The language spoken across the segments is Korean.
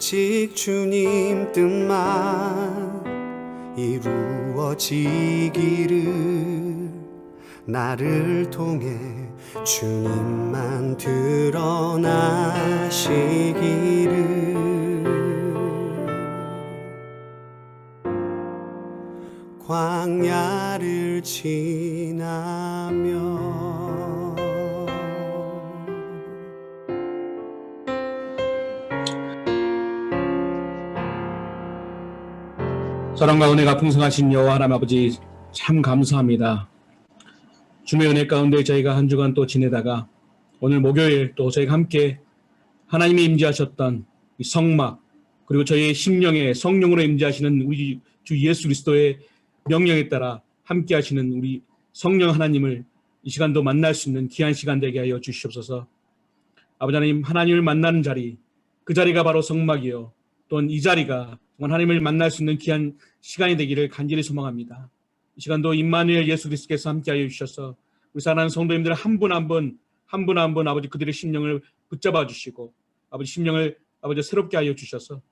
오직 주님 뜻만 이루어지기를, 나를 통해 주님만 드러나시기를. 광야를 지나며 사랑과 은혜가 풍성하신 여호와 하나님 아버지, 참 감사합니다. 주님의 은혜 가운데 저희가 한 주간 또 지내다가 오늘 목요일 또 저희가 함께 하나님이 임재하셨던 이 성막, 그리고 저희의 심령에 성령으로 임재하시는 우리 주 예수 그리스도의 명령에 따라 함께 하시는 우리 성령 하나님을 이 시간도 만날 수 있는 귀한 시간 되게 하여 주시옵소서. 아버지 하나님, 하나님을 만나는 자리, 그 자리가 바로 성막이요, 또한 이 자리가 하나님을 만날 수 있는 귀한 시간이 되기를 간절히 소망합니다. 이 시간도 임마누엘 예수 그리스도께서 함께하여 주셔서 우리 사랑하는 성도님들 한 분 한 분 아버지 그들의 심령을 붙잡아 주시고 아버지 심령을 아버지 새롭게 하여 주셔서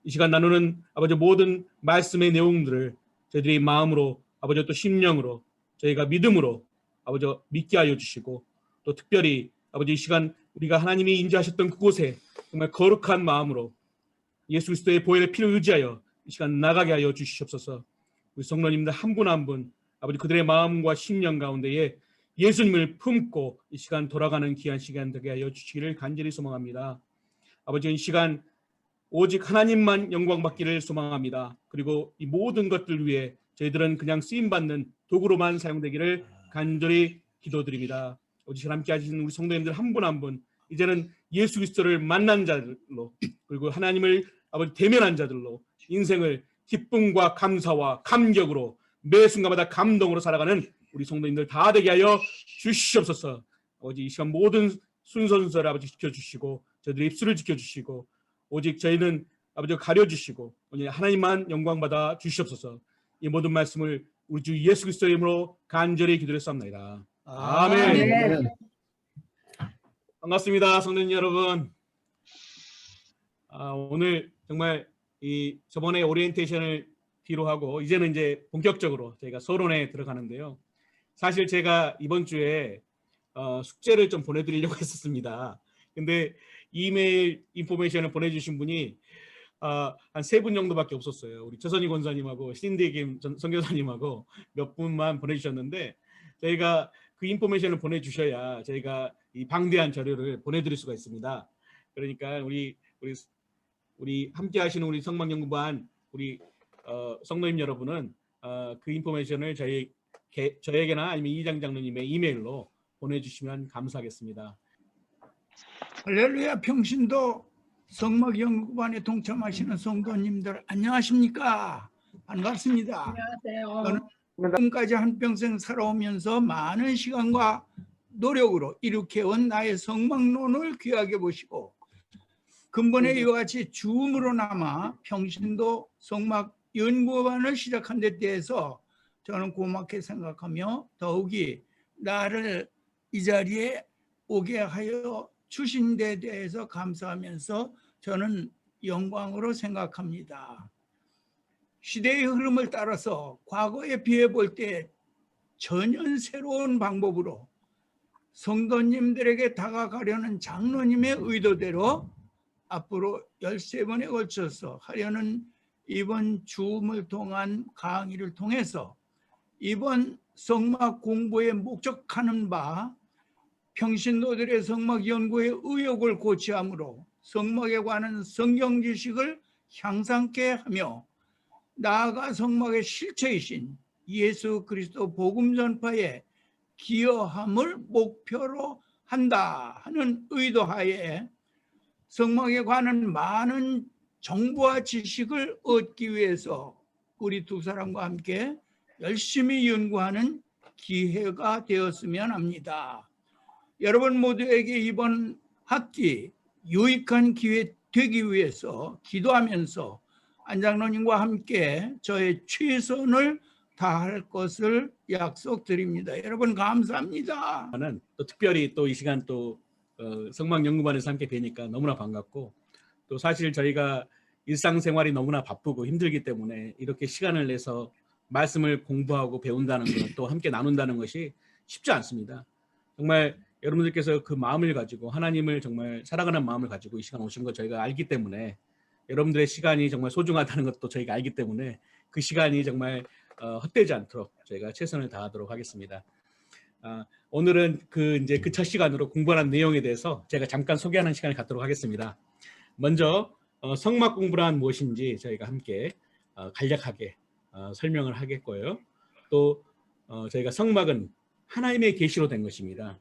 이 시간 나누는 아버지 모든 말씀의 내용들을 저희들이 마음으로 아버지 또 심령으로 저희가 믿음으로 아버지 믿게 하여 주시고, 또 특별히 아버지 이 시간 우리가 하나님이 임재하셨던 그곳에 정말 거룩한 마음으로 예수 그리스도의 보혈의 피를 의지하여 이 시간 나가게 하여 주시옵소서. 우리 성도님들 한 분 한 분 아버지 그들의 마음과 심령 가운데에 예수님을 품고 이 시간 돌아가는 귀한 시간 되게 하여 주시기를 간절히 소망합니다. 아버지, 이 시간 오직 하나님만 영광 받기를 소망합니다. 그리고 이 모든 것들 위해 저희들은 그냥 쓰임받는 도구로만 사용되기를 간절히 기도드립니다. 오직 함께 하시는 우리 성도님들 한 분 한 분 이제는 예수 그리스도를 만난 자들로, 그리고 하나님을 아버지 대면한 자들로 인생을 기쁨과 감사와 감격으로 매 순간마다 감동으로 살아가는 우리 성도님들 다 되게 하여 주시옵소서. 아버지 이 시간 모든 순서를 아버지 지켜주시고 저희들의 입술을 지켜주시고 오직 저희는 아버지 가려주시고 오늘 하나님만 영광받아 주시옵소서. 이 모든 말씀을 우리 주 예수 그리스도의 이름으로 간절히 기도했사옵나이다. 아멘. 아멘. 반갑습니다, 성도님 여러분. 오늘 정말 이 저번에 오리엔테이션을 뒤로 하고 이제는 이제 본격적으로 저희가 서론에 들어가는데요. 사실 제가 이번 주에 숙제를 좀 보내드리려고 했었습니다. 근데 이메일 인포메이션을 보내주신 분이 한 3분 정도밖에 없었어요. 우리 최선희 권사님하고 신디 김 선교사님하고 몇 분만 보내주셨는데, 저희가 그 인포메이션을 보내주셔야 저희가 이 방대한 자료를 보내드릴 수가 있습니다. 그러니까 우리 함께 하시는 우리 성막연구반 우리 성도님 여러분은 그 인포메이션을 저에게나 아니면 이장 장로님의 이메일로 보내주시면 감사하겠습니다. 할렐루야. 평신도 성막연구반에 동참하시는 성도님들 안녕하십니까? 반갑습니다. 안녕하세요. 저는 지금까지 한평생 살아오면서 많은 시간과 노력으로 이룩해온 나의 성막론을 귀하게 보시고 근본에 이와 같이 줌으로 남아 평신도 성막연구반을 시작한 데 대해서 저는 고맙게 생각하며 더욱이 나를 이 자리에 오게 하여 주신 데 대해서 감사하면서 저는 영광으로 생각합니다. 시대의 흐름을 따라서 과거에 비해 볼 때 전혀 새로운 방법으로 성도님들에게 다가가려는 장로님의 의도대로 앞으로 13번에 걸쳐서 하려는 이번 줌을 통한 강의를 통해서 이번 성막 공부에 목적하는 바 평신도들의 성막 연구의 의욕을 고취함으로 성막에 관한 성경 지식을 향상케 하며 나아가 성막의 실체이신 예수 그리스도 복음 전파에 기여함을 목표로 한다 하는 의도하에 성막에 관한 많은 정보와 지식을 얻기 위해서 우리 두 사람과 함께 열심히 연구하는 기회가 되었으면 합니다. 여러분 모두에게 이번 학기 유익한 기회 되기 위해서 기도하면서 안장로님과 함께 저의 최선을 다할 것을 약속드립니다. 여러분 감사합니다. 또 특별히 또 이 시간 또 성막연구반에서 함께 뵈니까 너무나 반갑고, 또 사실 저희가 일상생활이 너무나 바쁘고 힘들기 때문에 이렇게 시간을 내서 말씀을 공부하고 배운다는 것, 또 함께 나눈다는 것이 쉽지 않습니다. 정말 여러분들께서 그 마음을 가지고 하나님을 정말 사랑하는 마음을 가지고 이 시간 오신 것 저희가 알기 때문에, 여러분들의 시간이 정말 소중하다는 것도 저희가 알기 때문에 그 시간이 정말 헛되지 않도록 저희가 최선을 다하도록 하겠습니다. 오늘은 그 첫 시간으로 공부한 내용에 대해서 제가 잠깐 소개하는 시간을 갖도록 하겠습니다. 먼저 성막 공부란 무엇인지 저희가 함께 간략하게 설명을 하겠고요. 또 저희가 성막은 하나님의 계시로 된 것입니다.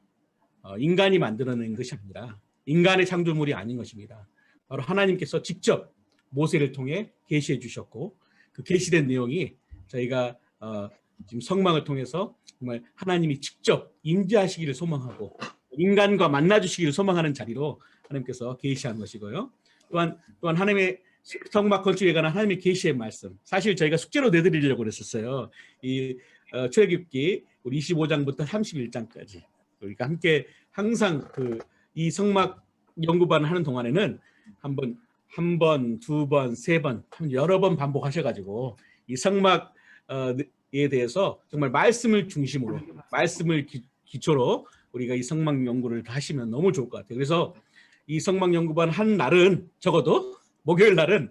인간이 만들어낸 것이 아니라, 인간의 창조물이 아닌 것입니다. 바로 하나님께서 직접 모세를 통해 계시해 주셨고, 그 계시된 내용이 저희가 지금 성막을 통해서 정말 하나님이 직접 임재하시기를 소망하고 인간과 만나 주시기를 소망하는 자리로 하나님께서 계시한 것이고요. 또한 하나님의 성막 건축에 관한 하나님의 계시의 말씀, 사실 저희가 숙제로 내드리려고 그랬었어요. 이 출애굽기 우리 25장부터 31장까지 우리가 함께 항상 이 성막 연구반 하는 동안에는 한 번, 두 번, 세 번, 여러 번 반복하셔가지고 이 성막에 대해서 정말 말씀을 중심으로, 말씀을 기초로 우리가 이 성막 연구를 하시면 너무 좋을 것 같아요. 그래서 이 성막 연구반 한 날은, 적어도 목요일 날은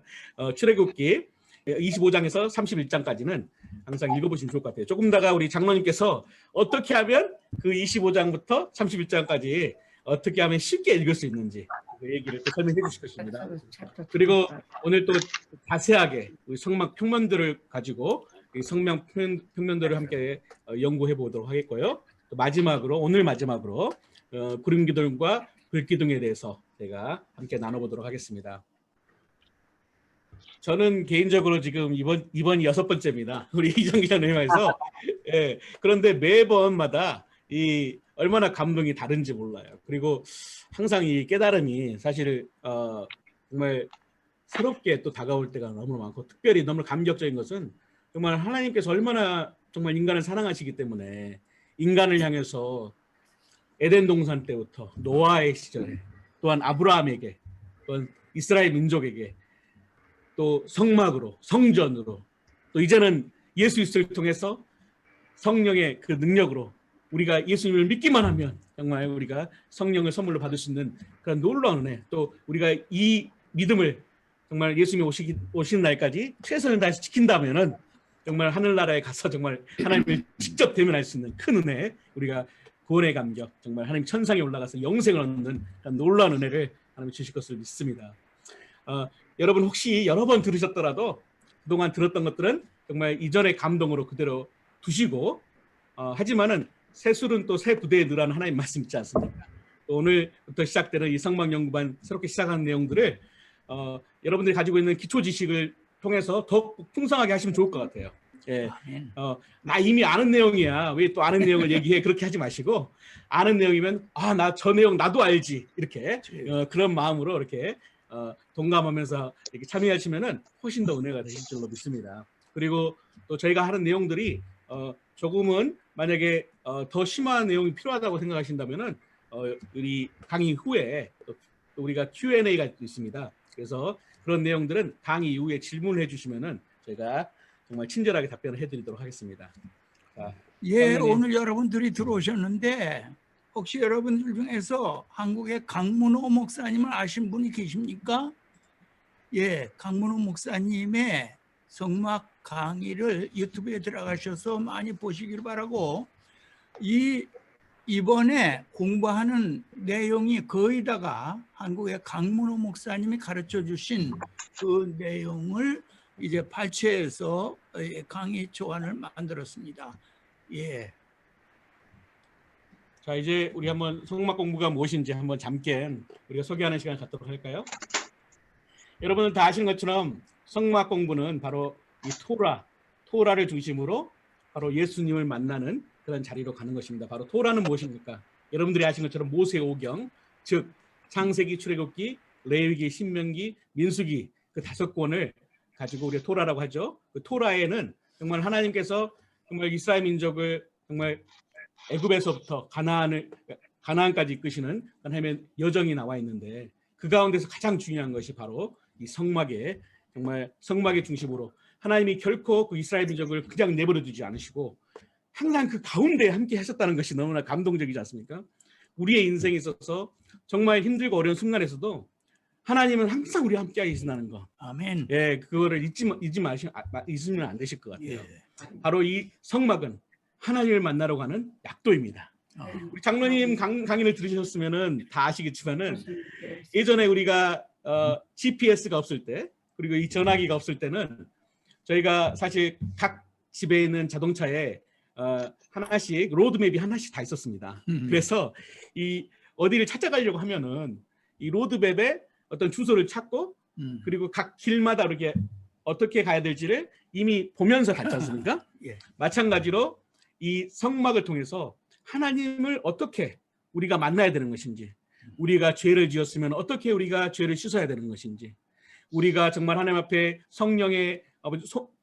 출애굽기 25장에서 31장까지는 항상 읽어보시면 좋을 것 같아요. 조금 다가 우리 장로님께서 어떻게 하면 그 25장부터 31장까지 어떻게 하면 쉽게 읽을 수 있는지 그 얘기를 또 설명해 주실 것입니다. 그리고 오늘 또 자세하게 우리 성막 평면들을 가지고 이 성막 평면들을 함께 연구해 보도록 하겠고요. 또 마지막으로, 오늘 마지막으로 구름기둥과 불기둥에 대해서 제가 함께 나눠보도록 하겠습니다. 저는 개인적으로 지금 이번이 6번째입니다. 우리 이정기 장로님에서. 예, 그런데 매번마다 이 얼마나 감동이 다른지 몰라요. 그리고 항상 이 깨달음이 사실 정말 새롭게 또 다가올 때가 너무 많고, 특별히 너무 감격적인 것은 정말 하나님께서 얼마나 정말 인간을 사랑하시기 때문에 인간을 향해서 에덴 동산 때부터 노아의 시절에, 또한 아브라함에게, 또한 이스라엘 민족에게, 또 성막으로, 성전으로, 또 이제는 예수 그리스도를 통해서 성령의 그 능력으로 우리가 예수님을 믿기만 하면 정말 우리가 성령을 선물로 받을 수 있는 그런 놀라운 은혜, 또 우리가 이 믿음을 정말 예수님이 오시는 날까지 최선을 다해서 지킨다면은 정말 하늘나라에 가서 정말 하나님을 직접 대면할 수 있는 큰 은혜, 우리가 구원의 감격, 정말 하나님 천상에 올라가서 영생을 얻는 그런 놀라운 은혜를 하나님 주실 것을 믿습니다. 여러분 혹시 여러 번 들으셨더라도 그동안 들었던 것들은 정말 이전의 감동으로 그대로 두시고, 하지만은 새 술은 또 새 부대에 넣으라는 하나님 말씀 있지 않습니까? 오늘부터 시작되는 이 성막 연구반 새롭게 시작하는 내용들을 여러분들이 가지고 있는 기초 지식을 통해서 더 풍성하게 하시면 좋을 것 같아요. 예, 나 이미 아는 내용이야, 왜 또 아는 내용을 얘기해, 그렇게 하지 마시고, 아는 내용이면 나 저 내용 나도 알지, 이렇게 그런 마음으로 이렇게 동감하면서 이렇게 참여하시면은 훨씬 더 은혜가 되실 줄로 믿습니다. 그리고 또 저희가 하는 내용들이 조금은 만약에 더 심한 내용이 필요하다고 생각하신다면은 우리 강의 후에 또 우리가 Q&A가 있습니다. 그래서 그런 내용들은 강의 이후에 질문을 해주시면은 저희가 정말 친절하게 답변을 해드리도록 하겠습니다. 자, 예, 장로님. 오늘 여러분들이 들어오셨는데 혹시 여러분들 중에서 한국의 강문호 목사님을 아신 분이 계십니까? 예, 강문호 목사님의 성막 강의를 유튜브에 들어가셔서 많이 보시길 바라고, 이번에 공부하는 내용이 거의 다가 한국의 강문호 목사님이 가르쳐 주신 그 내용을 이제 발췌해서 강의 초안을 만들었습니다. 예. 자, 이제 우리 한번 성막 공부가 무엇인지 한번 잠깐 우리가 소개하는 시간을 갖도록 할까요? 여러분은 다 아시는 것처럼 성막 공부는 바로 이 토라를 중심으로 바로 예수님을 만나는 그런 자리로 가는 것입니다. 바로 토라는 무엇입니까? 여러분들이 아시는 것처럼 모세 오경, 즉 창세기, 출애굽기, 레위기, 신명기, 민수기 그 5권을 가지고 우리가 토라라고 하죠. 그 토라에는 정말 하나님께서 정말 이스라엘 민족을 정말 애굽에서부터 가나안까지 이끄시는 하나님의 여정이 나와 있는데, 그 가운데서 가장 중요한 것이 바로 이 성막의 정말 성막의 중심으로 하나님이 결코 그 이스라엘 민족을 그냥 내버려 두지 않으시고 항상 그 가운데 함께 하셨다는 것이 너무나 감동적이지 않습니까? 우리의 인생에 있어서 정말 힘들고 어려운 순간에서도 하나님은 항상 우리와 함께 계신다는 거. 아멘. 예, 그거를 잊으면 안 되실 것 같아요. 예. 바로 이 성막은 하나님을 만나러 가는 약도입니다. 우리 장로님 강의를 들으셨으면은 다 아시겠지만은 예전에 우리가 GPS가 없을 때 그리고 이 전화기가 없을 때는 저희가 사실 각 집에 있는 자동차에 하나씩 로드맵이 하나씩 다 있었습니다. 그래서 이 어디를 찾아가려고 하면은 이 로드맵에 어떤 주소를 찾고 그리고 각 길마다 이렇게 어떻게 가야 될지를 이미 보면서 갔지 않습니까? 예. 마찬가지로 이 성막을 통해서 하나님을 어떻게 우리가 만나야 되는 것인지, 우리가 죄를 지었으면 어떻게 우리가 죄를 씻어야 되는 것인지, 우리가 정말 하나님 앞에 성령의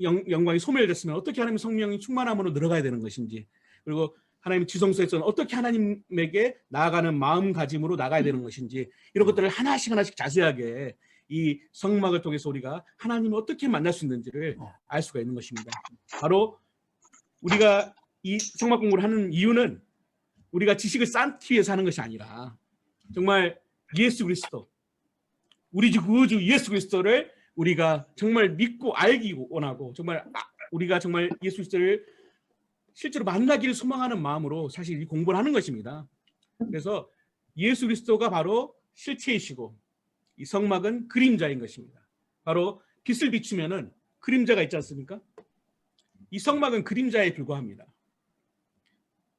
영광이 소멸됐으면 어떻게 하나님 성령이 충만함으로 늘어가야 되는 것인지, 그리고 하나님 지성소에서는 어떻게 하나님에게 나아가는 마음가짐으로 나가야 되는 것인지, 이런 것들을 하나씩 자세하게 이 성막을 통해서 우리가 하나님을 어떻게 만날 수 있는지를 알 수가 있는 것입니다. 바로 우리가 이 성막 공부를 하는 이유는 우리가 지식을 쌓기 위해서 하는 것이 아니라 정말 예수 그리스도, 우리 주 구주 예수 그리스도를 우리가 정말 믿고 알기 원하고 정말 우리가 정말 예수 그리스도를 실제로 만나기를 소망하는 마음으로 사실 이 공부를 하는 것입니다. 그래서 예수 그리스도가 바로 실체이시고 이 성막은 그림자인 것입니다. 바로 빛을 비추면은 그림자가 있지 않습니까? 이 성막은 그림자에 불과합니다.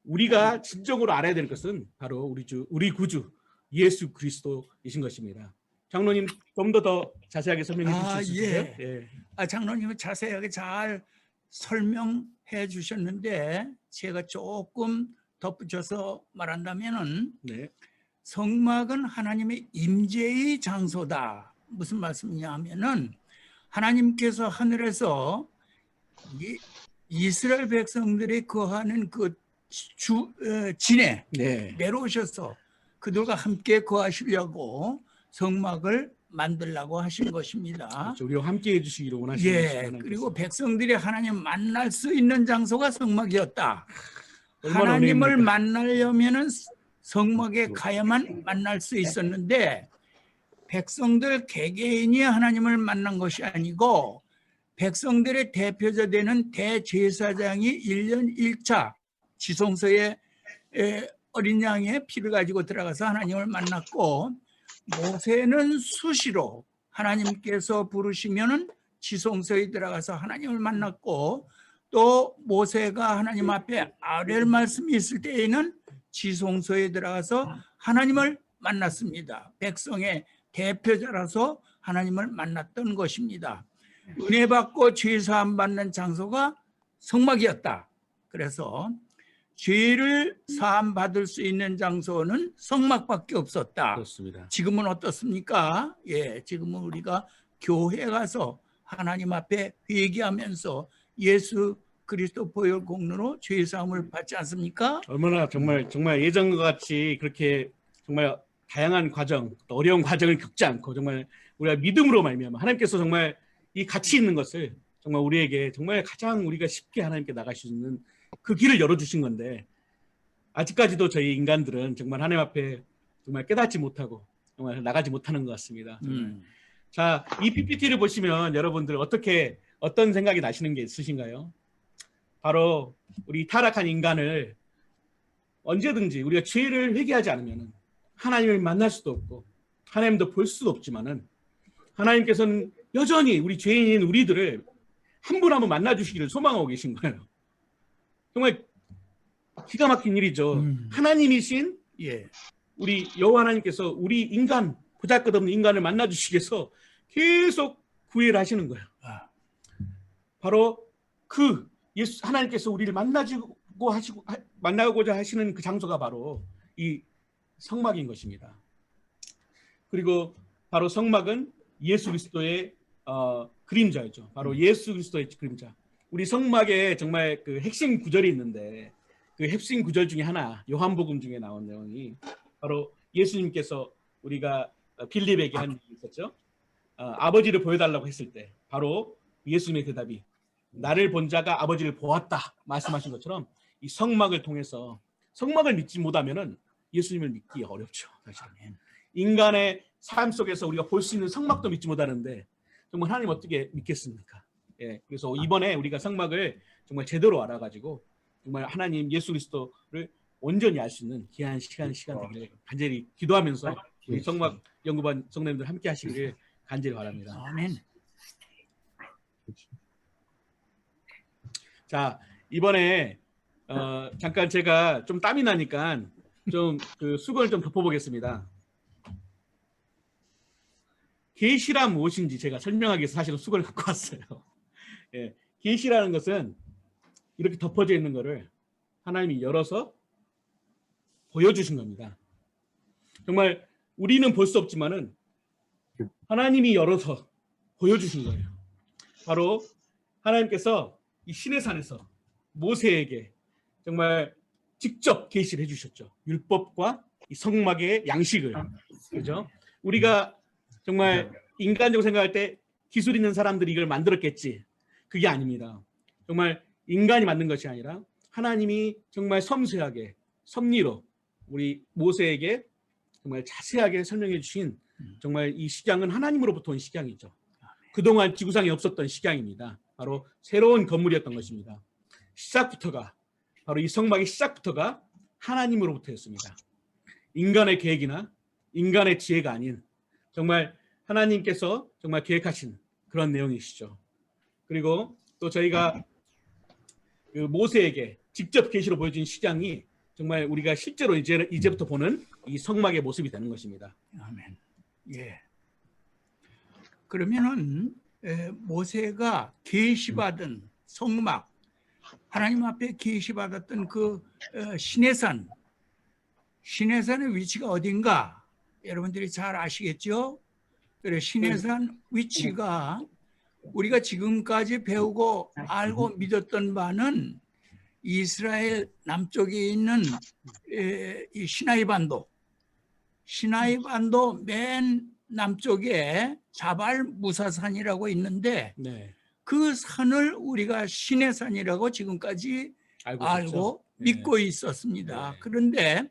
우리가 진정으로 알아야 될 것은 바로 우리 구주 예수 그리스도이신 것입니다. 장로님 좀 더 자세하게 설명해 주실 수 있어요? 예. 장로님은 자세하게 잘 설명해 주셨는데 제가 조금 덧붙여서 말한다면은 네. 성막은 하나님의 임재의 장소다. 무슨 말씀이냐 하면은 하나님께서 하늘에서 이스라엘 백성들이 거하는 그 진에 네. 내려오셔서 그들과 함께 거하시려고 성막을 만들라고 하신 것입니다. 그렇죠. 우리와 함께 해주시기를 원하시는 것입니다. 그리고 백성들이 하나님 만날 수 있는 장소가 성막이었다. 얼마나 하나님을 은혜입니까? 만나려면은 성막에 가야만 만날 수 있었는데 백성들 개개인이 하나님을 만난 것이 아니고 백성들의 대표자 되는 대제사장이 1년 1차 지성소에 어린 양의 피를 가지고 들어가서 하나님을 만났고 모세는 수시로 하나님께서 부르시면은 지성소에 들어가서 하나님을 만났고 또 모세가 하나님 앞에 아뢰 말씀이 있을 때에는 지성소에 들어가서 하나님을 만났습니다. 백성의 대표자라서 하나님을 만났던 것입니다. 은혜 받고 죄 사함 받는 장소가 성막이었다. 그래서 죄를 사함 받을 수 있는 장소는 성막밖에 없었다. 그렇습니다. 지금은 어떻습니까? 지금은 우리가 교회 가서 하나님 앞에 회개하면서 예수 그리스도 보혈 공로로 죄 사함을 받지 않습니까? 얼마나 정말 예전과 같이 그렇게 정말 다양한 과정, 또 어려운 과정을 겪지 않고 정말 우리가 믿음으로 말미암아 하나님께서 정말 이 가치 있는 것을 정말 우리에게 정말 가장 우리가 쉽게 하나님께 나갈 수 있는 그 길을 열어주신 건데 아직까지도 저희 인간들은 정말 하나님 앞에 정말 깨닫지 못하고 정말 나가지 못하는 것 같습니다. 자, 이 PPT를 보시면 여러분들 어떤 생각이 나시는 게 있으신가요? 바로 우리 타락한 인간을 언제든지 우리가 죄를 회개하지 않으면 하나님을 만날 수도 없고 하나님도 볼 수도 없지만은 하나님께서는 여전히 우리 죄인인 우리들을 한 분 한 분 만나주시기를 소망하고 계신 거예요. 정말 기가 막힌 일이죠. 하나님이신 우리 여호와 하나님께서 우리 인간 보잘것없는 인간을 만나주시기 위해서 계속 구애를 하시는 거예요. 바로 그 예수 하나님께서 우리를 만나고자 하시는 그 장소가 바로 이 성막인 것입니다. 그리고 바로 성막은 예수 그리스도의 그림자였죠. 바로 예수 그리스도의 그림자. 우리 성막에 정말 그 핵심 구절이 있는데 그 핵심 구절 중에 하나 요한복음 중에 나온 내용이 바로 예수님께서 우리가 빌립에게 한 일이 있었죠. 아버지를 보여달라고 했을 때 바로 예수님의 대답이 나를 본 자가 아버지를 보았다 말씀하신 것처럼 이 성막을 통해서 성막을 믿지 못하면은 예수님을 믿기 어렵죠. 사실은 인간의 삶 속에서 우리가 볼 수 있는 성막도 믿지 못하는데 정말 하나님 어떻게 믿겠습니까? 예, 그래서 이번에 우리가 성막을 정말 제대로 알아가지고 정말 하나님 예수 그리스도를 온전히 알 수 있는 귀한 시간 되기를 간절히 기도하면서 우리 성막 연구반 성도님들 함께 하시기를 간절히 바랍니다. 아멘. 자, 이번에 잠깐 제가 좀 땀이 나니까 좀 그 수건을 좀 덮어보겠습니다. 계시란 무엇인지 제가 설명하기 위해서 사실은 수건을 갖고 왔어요. 예, 계시라는 것은 이렇게 덮어져 있는 거를 하나님이 열어서 보여주신 겁니다. 정말 우리는 볼 수 없지만은 하나님이 열어서 보여주신 거예요. 바로 하나님께서 이 시내산에서 모세에게 정말 직접 계시를 해주셨죠. 율법과 이 성막의 양식을. 그죠? 우리가 정말 인간적으로 생각할 때 기술 있는 사람들이 이걸 만들었겠지. 그게 아닙니다. 정말 인간이 만든 것이 아니라 하나님이 정말 섬세하게 섭리로 우리 모세에게 정말 자세하게 설명해 주신 정말 이 식양은 하나님으로부터 온 식양이죠. 그동안 지구상에 없었던 식양입니다. 바로 새로운 건물이었던 것입니다. 시작부터가 바로 이 성막의 시작부터가 하나님으로부터였습니다. 인간의 계획이나 인간의 지혜가 아닌 정말 하나님께서 정말 계획하신 그런 내용이시죠. 그리고 또 저희가 그 모세에게 직접 계시로 보여준 식양이 정말 우리가 실제로 이제부터 보는 이 성막의 모습이 되는 것입니다. 아멘. 예. 그러면은 모세가 계시받은 성막, 하나님 앞에 계시받았던 그 시내산의 위치가 어딘가 여러분들이 잘 아시겠죠? 그래 시내산 위치가 우리가 지금까지 배우고 알고 믿었던 바는 이스라엘 남쪽에 있는 이 시나이반도 맨 남쪽에 자발 무사산이라고 있는데 네. 그 산을 우리가 시내산이라고 지금까지 알고 믿고 있었습니다. 네. 그런데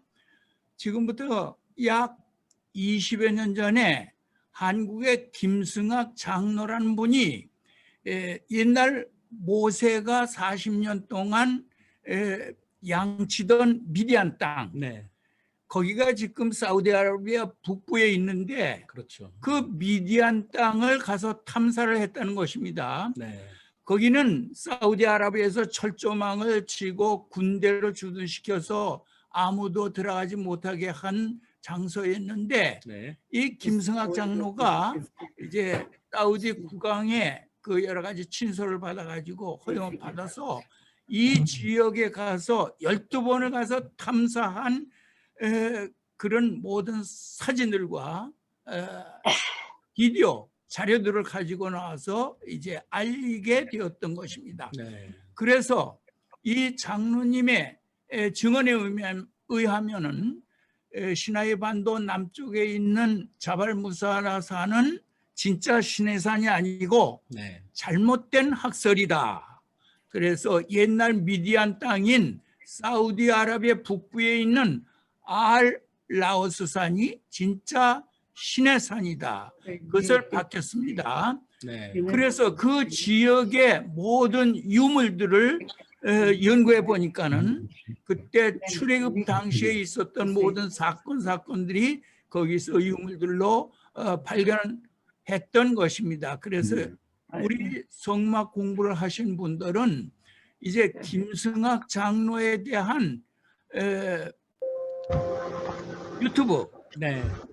지금부터 약 20여 년 전에 한국의 김승학 장로라는 분이 옛날 모세가 40년 동안 양치던 미디안 땅, 네. 거기가 지금 사우디아라비아 북부에 있는데 그렇죠. 그 미디안 땅을 가서 탐사를 했다는 것입니다. 네. 거기는 사우디아라비아에서 철조망을 치고 군대를 주둔시켜서 아무도 들어가지 못하게 한 장소였는데 네. 이 김승학 장로가 이제 사우디 국왕의 그 여러 가지 친서를 받아가지고 허용을 받아서 이 지역에 가서 12번을 가서 탐사한 그런 모든 사진들과 비디오 자료들을 가지고 나와서 이제 알리게 되었던 것입니다. 네. 그래서 이 장로님의 증언에 의하면은 시나이 반도 남쪽에 있는 자발무사라산은 진짜 시내산이 아니고 네. 잘못된 학설이다. 그래서 옛날 미디안 땅인 사우디아라비아 북부에 있는 알 라오스산이 진짜 시내산이다. 그것을 밝혔습니다. 네. 그래서 그 지역의 모든 유물들을 연구해 보니까는 그때 출애굽 당시에 있었던 모든 사건들이 거기서 유물들로 발견했던 것입니다. 그래서 우리 성막 공부를 하신 분들은 이제 김승학 장로에 대한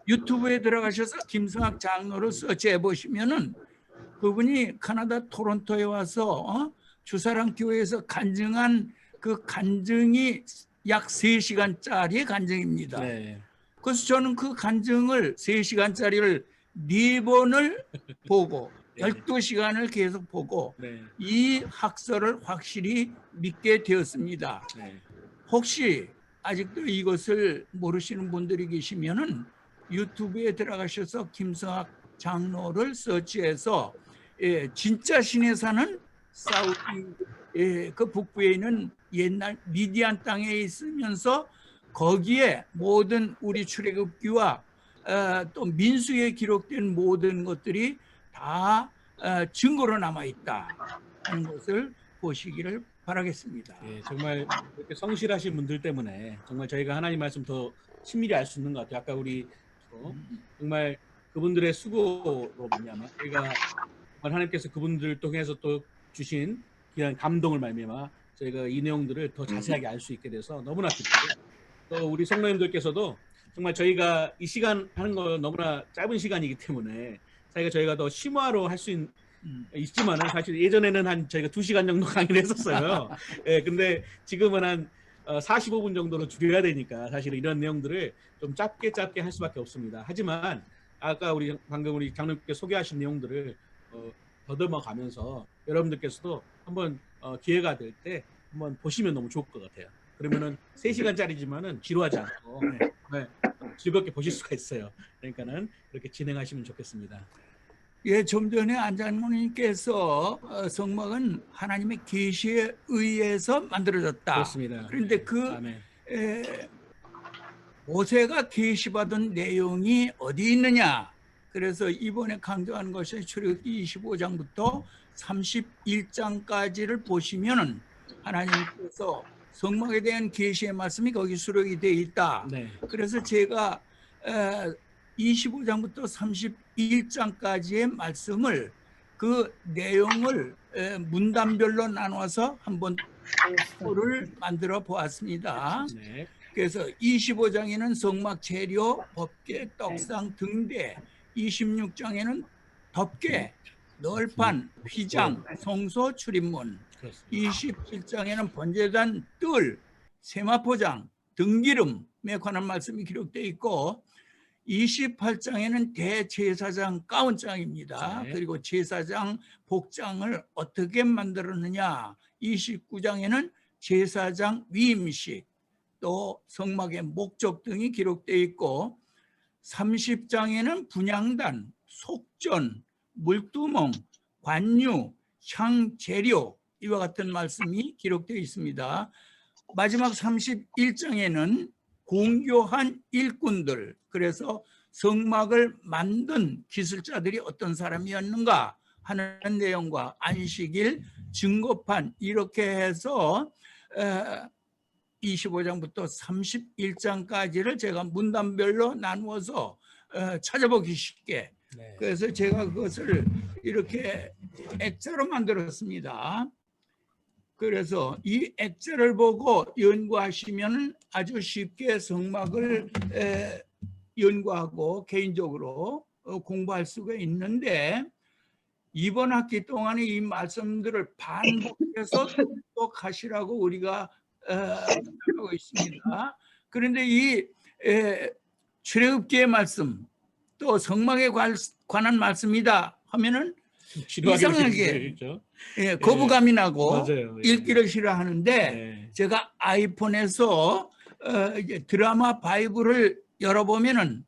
유튜브에 들어가셔서 김승학 장로를 서치해 보시면은 그분이 카나다 토론토에 와서 주사랑 교회에서 간증한 그 간증이 약 3시간짜리 간증입니다. 네. 그래서 저는 그 간증을 3시간짜리를 4번을 보고 12시간을 계속 보고 네. 이 학설을 확실히 믿게 되었습니다. 네. 혹시 아직도 이것을 모르시는 분들이 계시면은 유튜브에 들어가셔서 김성학 장로를 서치해서 진짜 신에 사는 사우디 그 북부에 있는 옛날 미디안 땅에 있으면서 거기에 모든 우리 출애굽기와 또 민수에 기록된 모든 것들이 다 증거로 남아 있다 하는 것을 보시기를 바라겠습니다. 예, 정말 이렇게 성실하신 분들 때문에 정말 저희가 하나님 말씀 더 친밀히 알 수 있는 것 같아요. 아까 우리 정말 그분들의 수고로 말미암아 저희가 정말 하나님께서 그분들 통해서 또 주신 귀한 감동을 말미암아 저희가 이 내용들을 더 자세하게 알 수 있게 돼서 너무나 기쁘고, 또 우리 성도님들께서도 정말 저희가 이 시간 하는 거 너무나 짧은 시간이기 때문에 저희가 더 심화로 할 수 있지만은 사실 예전에는 한 저희가 2시간 정도 강의를 했었어요. 예, 근데 지금은 한 45분 정도로 줄여야 되니까 사실 이런 내용들을 좀 짧게 할 수밖에 없습니다. 하지만 아까 방금 우리 장로님께 소개하신 내용들을 더듬어 가면서 여러분들께서도 한번 기회가 될 때 한번 보시면 너무 좋을 것 같아요. 그러면은 3시간짜리지만은 지루하지 않고 즐겁게 보실 수가 있어요. 그러니까는 그렇게 진행하시면 좋겠습니다. 예, 좀 전에 안 장로님께서 성막은 하나님의 계시에 의해서 만들어졌다. 그렇습니다. 그런데 아멘. 모세가 계시받은 내용이 어디 있느냐? 그래서 이번에 강조하는 것이 출애굽기 25장부터 31장까지를 보시면은 하나님께서 성막에 대한 계시의 말씀이 거기 수록이 되어 있다. 네. 그래서 제가 25장부터 31장까지의 말씀을 그 내용을 문단별로 나눠서 한번 를 만들어 보았습니다. 네. 그래서 25장에는 성막 재료, 법궤, 떡상, 등대, 26장에는 덮개, 널판, 휘장, 성소, 출입문, 27장에는 번제단, 뜰, 세마포장, 등기름에 관한 말씀이 기록되어 있고, 28장에는 대제사장 가운장입니다. 네. 그리고 제사장 복장을 어떻게 만들었느냐. 29장에는 제사장 위임식, 또 성막의 목적 등이 기록되어 있고, 30장에는 분향단, 속전, 물두멍, 관유, 향재료 이와 같은 말씀이 기록되어 있습니다. 마지막 31장에는 공교한 일꾼들, 그래서 성막을 만든 기술자들이 어떤 사람이었는가 하는 내용과 안식일, 증거판 이렇게 해서 25장부터 31장까지를 제가 문단별로 나누어서 찾아보기 쉽게, 네. 그래서 제가 그것을 이렇게 액자로 만들었습니다. 그래서 이 액자를 보고 연구하시면 아주 쉽게 성막을 연구하고 개인적으로 공부할 수가 있는데, 이번 학기 동안에 이 말씀들을 반복해서 똑똑하시라고 우리가 하고 있습니다. 그런데 이 출애굽기의 말씀, 또 성막에 관한 말씀이다 하면은 이상하게 거부감이 나고 맞아요. 읽기를 싫어하는데, 네. 제가 아이폰에서 이제 드라마 바이블을 열어보면은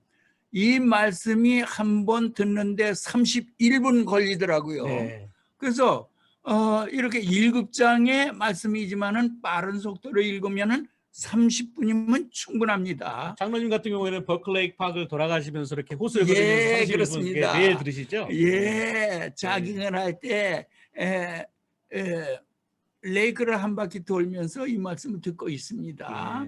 이 말씀이 한 번 듣는데 31분 걸리더라고요. 네. 그래서 이렇게 1급장의 말씀이지만은 빠른 속도로 읽으면은 30분이면 충분합니다. 장로님 같은 경우에는 버클레이 파크를 돌아가시면서 이렇게 호수를 걸으면서 30분 그렇습니다. 매일 들으시죠? 자깅을 할 때 레이크를 한 바퀴 돌면서 이 말씀을 듣고 있습니다.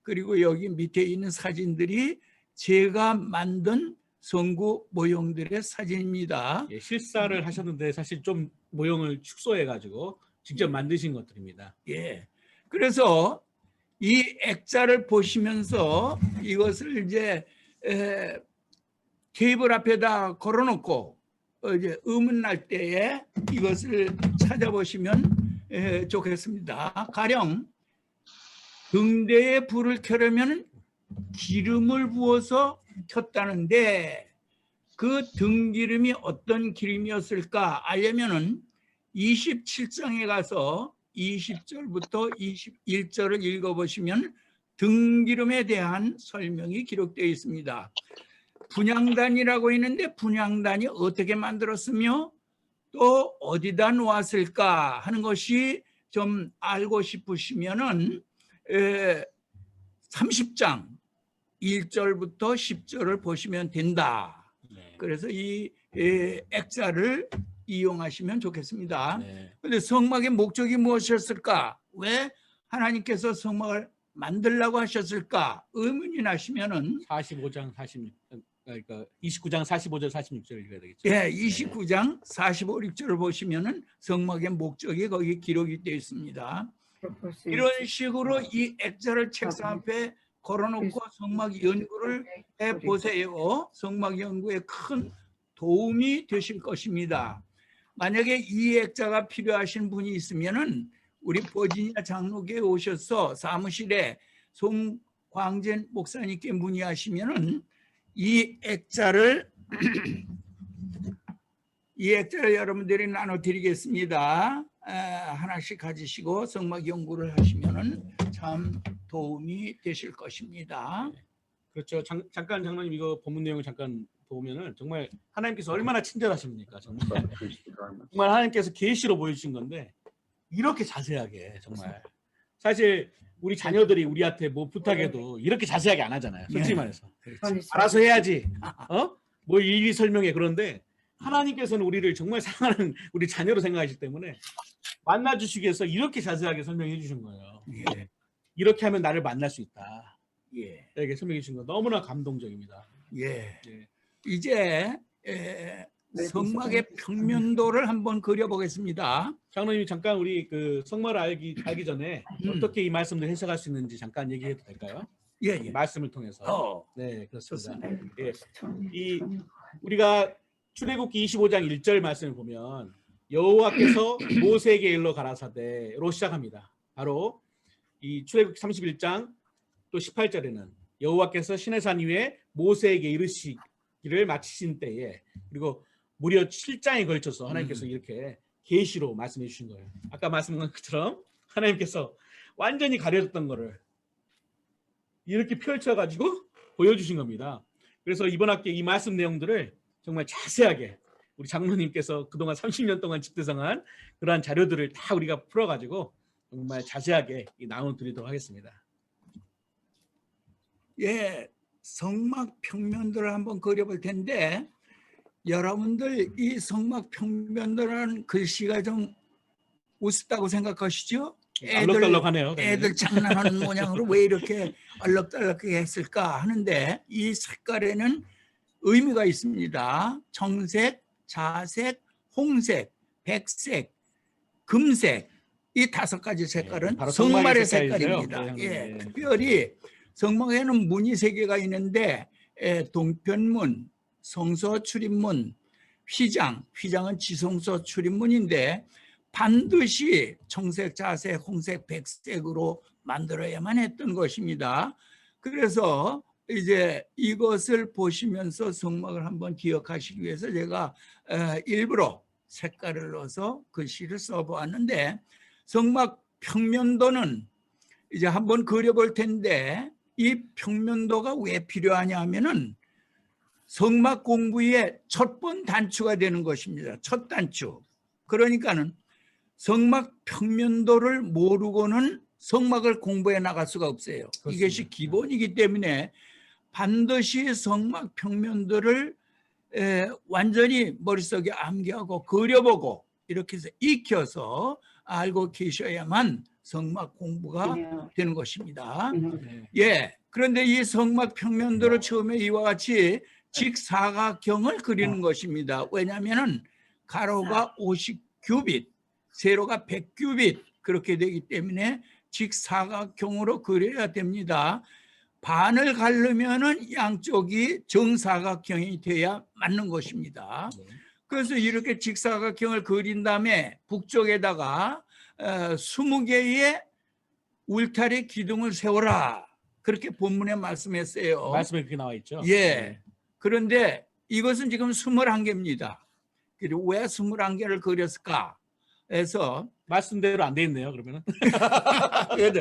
그리고 여기 밑에 있는 사진들이 제가 만든 성구 모형들의 사진입니다. 실사를 하셨는데 사실 좀 모형을 축소해가지고 직접 만드신 것들입니다. 그래서 이 액자를 보시면서 이것을 이제 테이블 앞에다 걸어놓고 이제 의문 날 때에 이것을 찾아보시면 좋겠습니다. 가령 등대에 불을 켜려면 기름을 부어서 켰다는데, 그 등기름이 어떤 기름이었을까 알려면은 27장에 가서 20절부터 21절을 읽어보시면 등기름에 대한 설명이 기록되어 있습니다. 분향단이라고 있는데 분향단이 어떻게 만들었으며 또 어디다 놓았을까 하는 것이 좀 알고 싶으시면은 30장 1절부터 10절을 보시면 된다. 네. 그래서 이 액자를 이용하시면 좋겠습니다. 네. 그런데 성막의 목적이 무엇이었을까? 왜 하나님께서 성막을 만들라고 하셨을까? 의문이 나시면은 45장 46 그러니까 29장 45절 46절 읽어야 되겠죠. 예, 29장 45, 6절을 보시면은 성막의 목적이 거기 기록이 되어 있습니다. 이런 식으로 이 액자를 책상 앞에 걸어놓고 성막 연구를 해보세요. 성막 연구에 큰 도움이 되실 것입니다. 만약에 이 액자가 필요하신 분이 있으면은 우리 버지니아 장로교에 오셔서 사무실에 송광진 목사님께 문의하시면은 이 액자를 여러분들이 나눠드리겠습니다. 하나씩 가지시고 성막 연구를 하시면은 참 도움이 되실 것입니다. 그렇죠. 잠깐 장로님 이거 본문 내용을 잠깐 보면은 정말 하나님께서 얼마나 친절하십니까? 정말 하나님께서 계시로 보여주신 건데 이렇게 자세하게 정말 사실 우리 자녀들이 우리한테 뭐 부탁해도 이렇게 자세하게 안 하잖아요. 솔직히 말해서 알아서 해야지. 뭐 일일이 설명해. 그런데 하나님께서는 우리를 정말 사랑하는 우리 자녀로 생각하시기 때문에 만나주시기 위해서 이렇게 자세하게 설명해 주신 거예요. 예. 이렇게 하면 나를 만날 수 있다. 예. 이렇게 설명해 주신 거 너무나 감동적입니다. 예. 예. 이제 성막의 평면도를 한번 그려보겠습니다. 장로님이 잠깐 우리 그 성막을 알기 전에 어떻게 이 말씀을 해석할 수 있는지 잠깐 얘기해도 될까요? 예, 예. 말씀을 통해서. 네, 그렇습니다. 예. 이 우리가 출애굽기 25장 1절 말씀을 보면 여호와께서 모세에게 일러 가라사대로 시작합니다. 바로 이 출애굽기 31장 또 18절에는 여호와께서 시내산 위에 모세에게 이르시기를 마치신 때에 그리고 무려 7장에 걸쳐서 하나님께서 이렇게 계시로 말씀해 주신 거예요. 아까 말씀한 것처럼 하나님께서 완전히 가려졌던 거를 이렇게 펼쳐가지고 보여주신 겁니다. 그래서 이번 학기에 이 말씀 내용들을 정말 자세하게 우리 장로님께서 그동안 30년 동안 집대성한 그러한 자료들을 다 우리가 풀어가지고 정말 자세하게 나눠드리도록 하겠습니다. 예, 성막 평면도를 한번 그려볼 텐데 여러분들 이 성막 평면도라는 글씨가 좀 우습다고 생각하시죠? 알록달록하네요. 애들 장난하는 모양으로 왜 이렇게 알록달록하게 했을까 하는데 이 색깔에는 의미가 있습니다. 청색, 자색, 홍색, 백색, 금색 이 5가지 색깔은 바로 성막의 색깔이죠. 색깔입니다. 네, 예, 네. 특별히 성막에는 문이 3개가 있는데 동편문, 성소 출입문, 휘장은 지성소 출입문인데 반드시 청색, 자색, 홍색, 백색으로 만들어야만 했던 것입니다. 그래서 이제 이것을 보시면서 성막을 한번 기억하시기 위해서 제가 일부러 색깔을 넣어서 글씨를 써보았는데 성막 평면도는 이제 한번 그려볼 텐데 이 평면도가 왜 필요하냐 하면은 성막 공부의 첫 번 단추가 되는 것입니다. 첫 단추. 그러니까는 성막 평면도를 모르고는 성막을 공부해 나갈 수가 없어요. 그렇습니다. 이것이 기본이기 때문에 반드시 성막 평면도를 완전히 머릿속에 암기하고 그려보고 이렇게 해서 익혀서 알고 계셔야만 성막 공부가 되는 것입니다. 네. 예. 그런데 이 성막 평면도를 처음에 이와 같이 직사각형을 그리는 것입니다. 왜냐하면 가로가 50규빗, 세로가 100규빗 그렇게 되기 때문에 직사각형으로 그려야 됩니다. 반을 가르면은 양쪽이 정사각형이 돼야 맞는 것입니다. 그래서 이렇게 직사각형을 그린 다음에 북쪽에다가 20개의 울타리 기둥을 세워라. 그렇게 본문에 말씀했어요. 말씀에 그렇게 나와 있죠. 예. 그런데 이것은 지금 21개입니다. 그리고 왜 21개를 그렸을까? 해서 말씀대로 안 돼 있네요. 그러면은. 그래도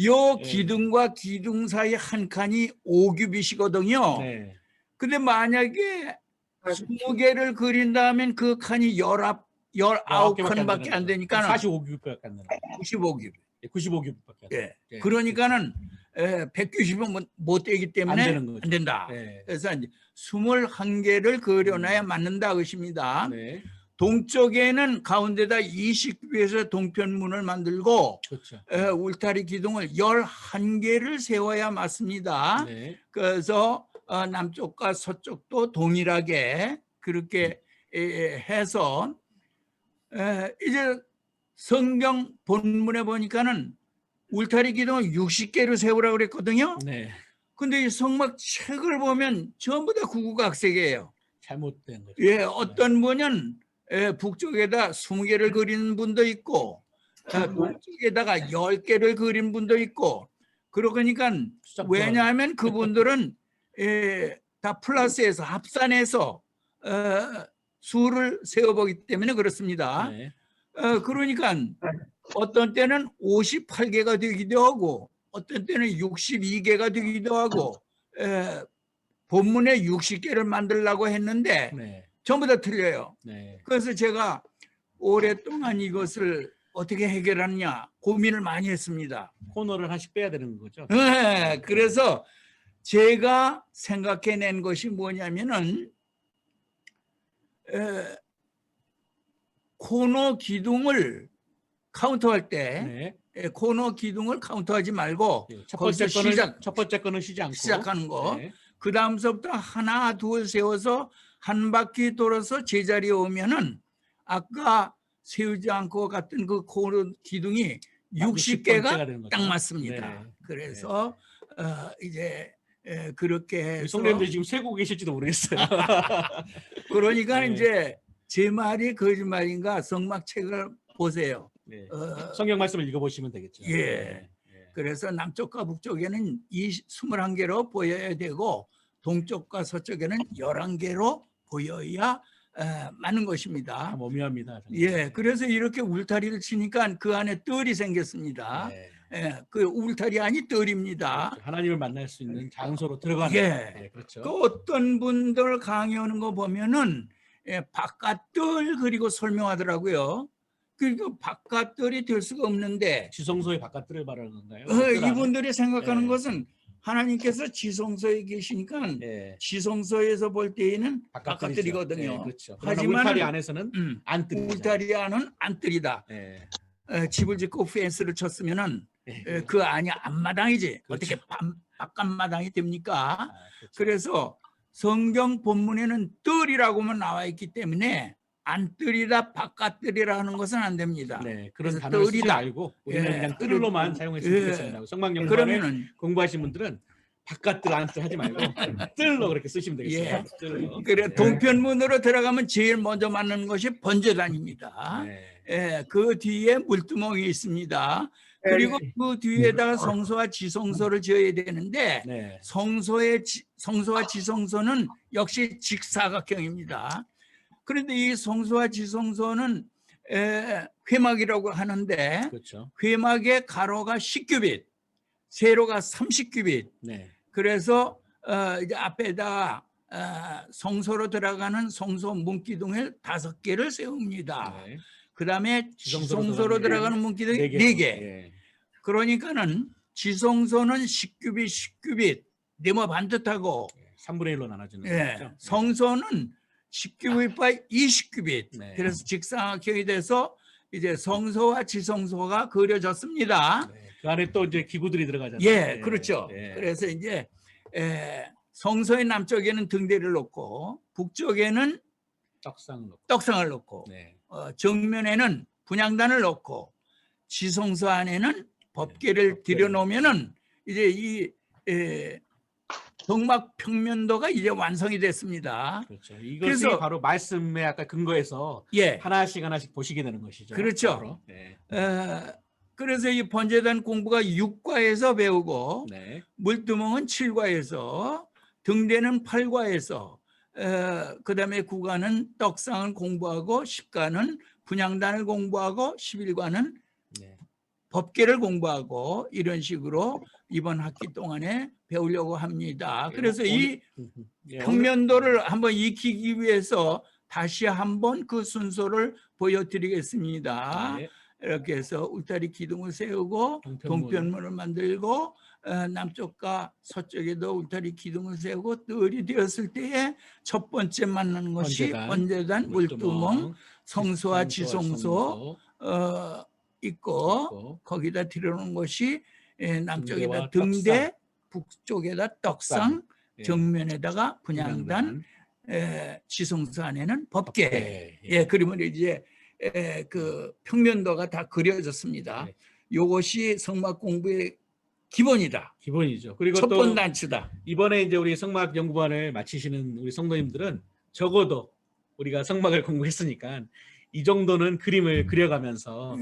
요 네. 기둥과 기둥 사이 한 칸이 5규빗이거든요. 네. 근데 만약에 20개를 그린다면 그 칸이 19칸밖에 안 되니까 45규밖에 안 되는. 95규빗. 95규밖에 안 되는. 예. 그러니까는 190은 못 되기 때문에 안 되는 거죠. 안 된다. 네. 그래서 이제 21개를 그려놔야 맞는다 것입니다. 네. 동쪽에는 가운데다 20규빗에서 동편문을 만들고 그렇죠. 울타리 기둥을 11개를 세워야 맞습니다. 네. 그래서 남쪽과 서쪽도 동일하게 그렇게 해서 이제 성경 본문에 보니까는 울타리 기둥을 60개를 세우라고 그랬거든요. 네. 근데 이 성막 책을 보면 전부 다 구구각색이에요. 잘못된 거죠. 예, 어떤 분은 북쪽에다 20개를 그리는 분도 있고 동쪽에다가 10개를 그린 분도 있고 그러니까 왜냐하면 그분들은 다 플러스해서 합산해서 수를 세어보기 때문에 그렇습니다. 네. 그러니까 어떤 때는 58개가 되기도 하고 어떤 때는 62개가 되기도 하고 본문에 60개를 만들려고 했는데 네. 전부 다 틀려요. 네. 그래서 제가 오랫동안 이것을 어떻게 해결하느냐 고민을 많이 했습니다. 코너를 하나씩 빼야 되는 거죠. 네, 그래서 제가 생각해낸 것이 뭐냐면은 코너 기둥을 카운트할 때 네. 코너 기둥을 카운트하지 말고 첫 거기서 번째 거는 쉬지 않고 시작하는 거. 네. 그 다음서부터 하나 둘 세워서 한 바퀴 돌아서 제자리에 오면은 아까 세우지 않고 갔던 그 코너 기둥이 60개가 딱 맞습니다. 네. 그래서 이제 그렇게 해서 성도님들 지금 세고 계실지도 모르겠어요. 그러니까 네. 이제 제 말이 거짓말인가 성막책을 보세요. 네. 어, 성경 말씀을 읽어보시면 되겠죠. 예. 네. 그래서 남쪽과 북쪽에는 21개로 보여야 되고 동쪽과 서쪽에는 11개로 보여야 맞는 것입니다. 참 오묘합니다. 정말. 예, 그래서 이렇게 울타리를 치니까 그 안에 뜰이 생겼습니다. 네. 예, 그 울타리 안이 뜰입니다. 그렇죠. 하나님을 만날 수 있는 장소로 들어가는. 예. 네, 그렇죠. 그 어떤 분들 강의하는 거 보면은 바깥뜰 그리고 설명하더라고요. 그리고 바깥뜰이 될 수가 없는데 지성소의 바깥들을 말하는 건가요? 이분들이 생각하는 예. 것은 하나님께서 지성소에 계시니까 네. 지성소에서 볼 때에는 바깥뜰이거든요. 네, 그렇죠. 그러나 하지만 울타리 안에서는 안뜰이죠. 울타리 안은 안뜰이다. 네. 집을 짓고 펜스를 쳤으면은 네. 그 안이 앞마당이지. 그렇죠. 어떻게 바깥마당이 됩니까? 아, 그렇죠. 그래서 성경 본문에는 뜰이라고만 나와 있기 때문에 안뜰이다 바깥뜰이라 하는 것은 안 됩니다. 네, 그런 그래서 단어를 쓰지 뜰이다. 말고 우리는 예. 그냥 뜰로만 사용했으면 예. 좋겠습니다. 성막연구원에 그러면은 공부하신 분들은 바깥뜰 안뜰 하지 말고 뜰로 그렇게 쓰시면 되겠습니다. 뜰로. 그래 네. 동편문으로 들어가면 제일 먼저 맞는 것이 번제단입니다. 네. 예, 그 뒤에 물두멍이 있습니다. 그리고 그 뒤에다가 성소와 지성소를 지어야 되는데 네. 성소와 지성소는 역시 직사각형입니다. 그런데 이 성소와 지성소는 회막이라고 하는데 그렇죠. 회막의 가로가 10규빗, 세로가 30규빗. 네. 그래서 이제 앞에다 성소로 들어가는 성소 문기둥을 5개를 세웁니다. 네. 그다음에 지성소로 지성소로 들어가는 들어가는 문기둥이 4개. 네. 그러니까는 지성소는 10규빗, 10규빗, 네모 반듯하고 3분의 1로 나눠지는 예, 거죠. 성소는 10규빗 20규빗. 네. 그래서 직사각형이 돼서 이제 성소와 지성소가 그려졌습니다. 네. 그 안에 또 이제 기구들이 들어가잖아요. 예, 네. 그렇죠. 네. 그래서 이제 성소의 남쪽에는 등대를 놓고 북쪽에는 떡상을 놓고. 떡상을 놓고 네. 정면에는 분향단을 놓고 지성소 안에는 법궤를 법궤를 들여놓으면은 이제 이 성막 평면도가 이제 완성이 됐습니다. 그렇죠. 이것이 그래서- 바로 말씀에 아까 근거해서 예, 하나씩 보시게 되는 것이죠. 그렇죠. 바로. 네. 그래서 이 번제단 공부가 6과에서 배우고 네. 물두멍은 7과에서 등대는 8과에서 그다음에 9가는 떡상을 공부하고 10가는 분향단을 공부하고 11가는 네. 법계를 공부하고 이런 식으로 이번 학기 동안에 배우려고 합니다. 그래서 이 예, 평면도를 한번 익히기 위해서 다시 한번 그 순서를 보여드리겠습니다. 네. 이렇게 해서 울타리 기둥을 세우고 동편문을 만들고 남쪽과 서쪽에도 울타리 기둥을 세우고 뜰이 되었을 때에 첫 번째 만나는 것이 번제단, 물두멍, 성소와 지성소 있고 거기다 들여놓은 것이 남쪽에다 등대, 북쪽에다 떡상, 정면에다가 분향단, 지성소 안에는 법계. 예, 그러면 이제 그 평면도가 다 그려졌습니다. 네. 이것이 성막 공부의 기본이다. 기본이죠. 그리고 첫 또 번 단추다. 이번에 이제 우리 성막 연구반을 마치시는 우리 성도님들은 적어도 우리가 성막을 공부했으니까 이 정도는 그림을 그려가면서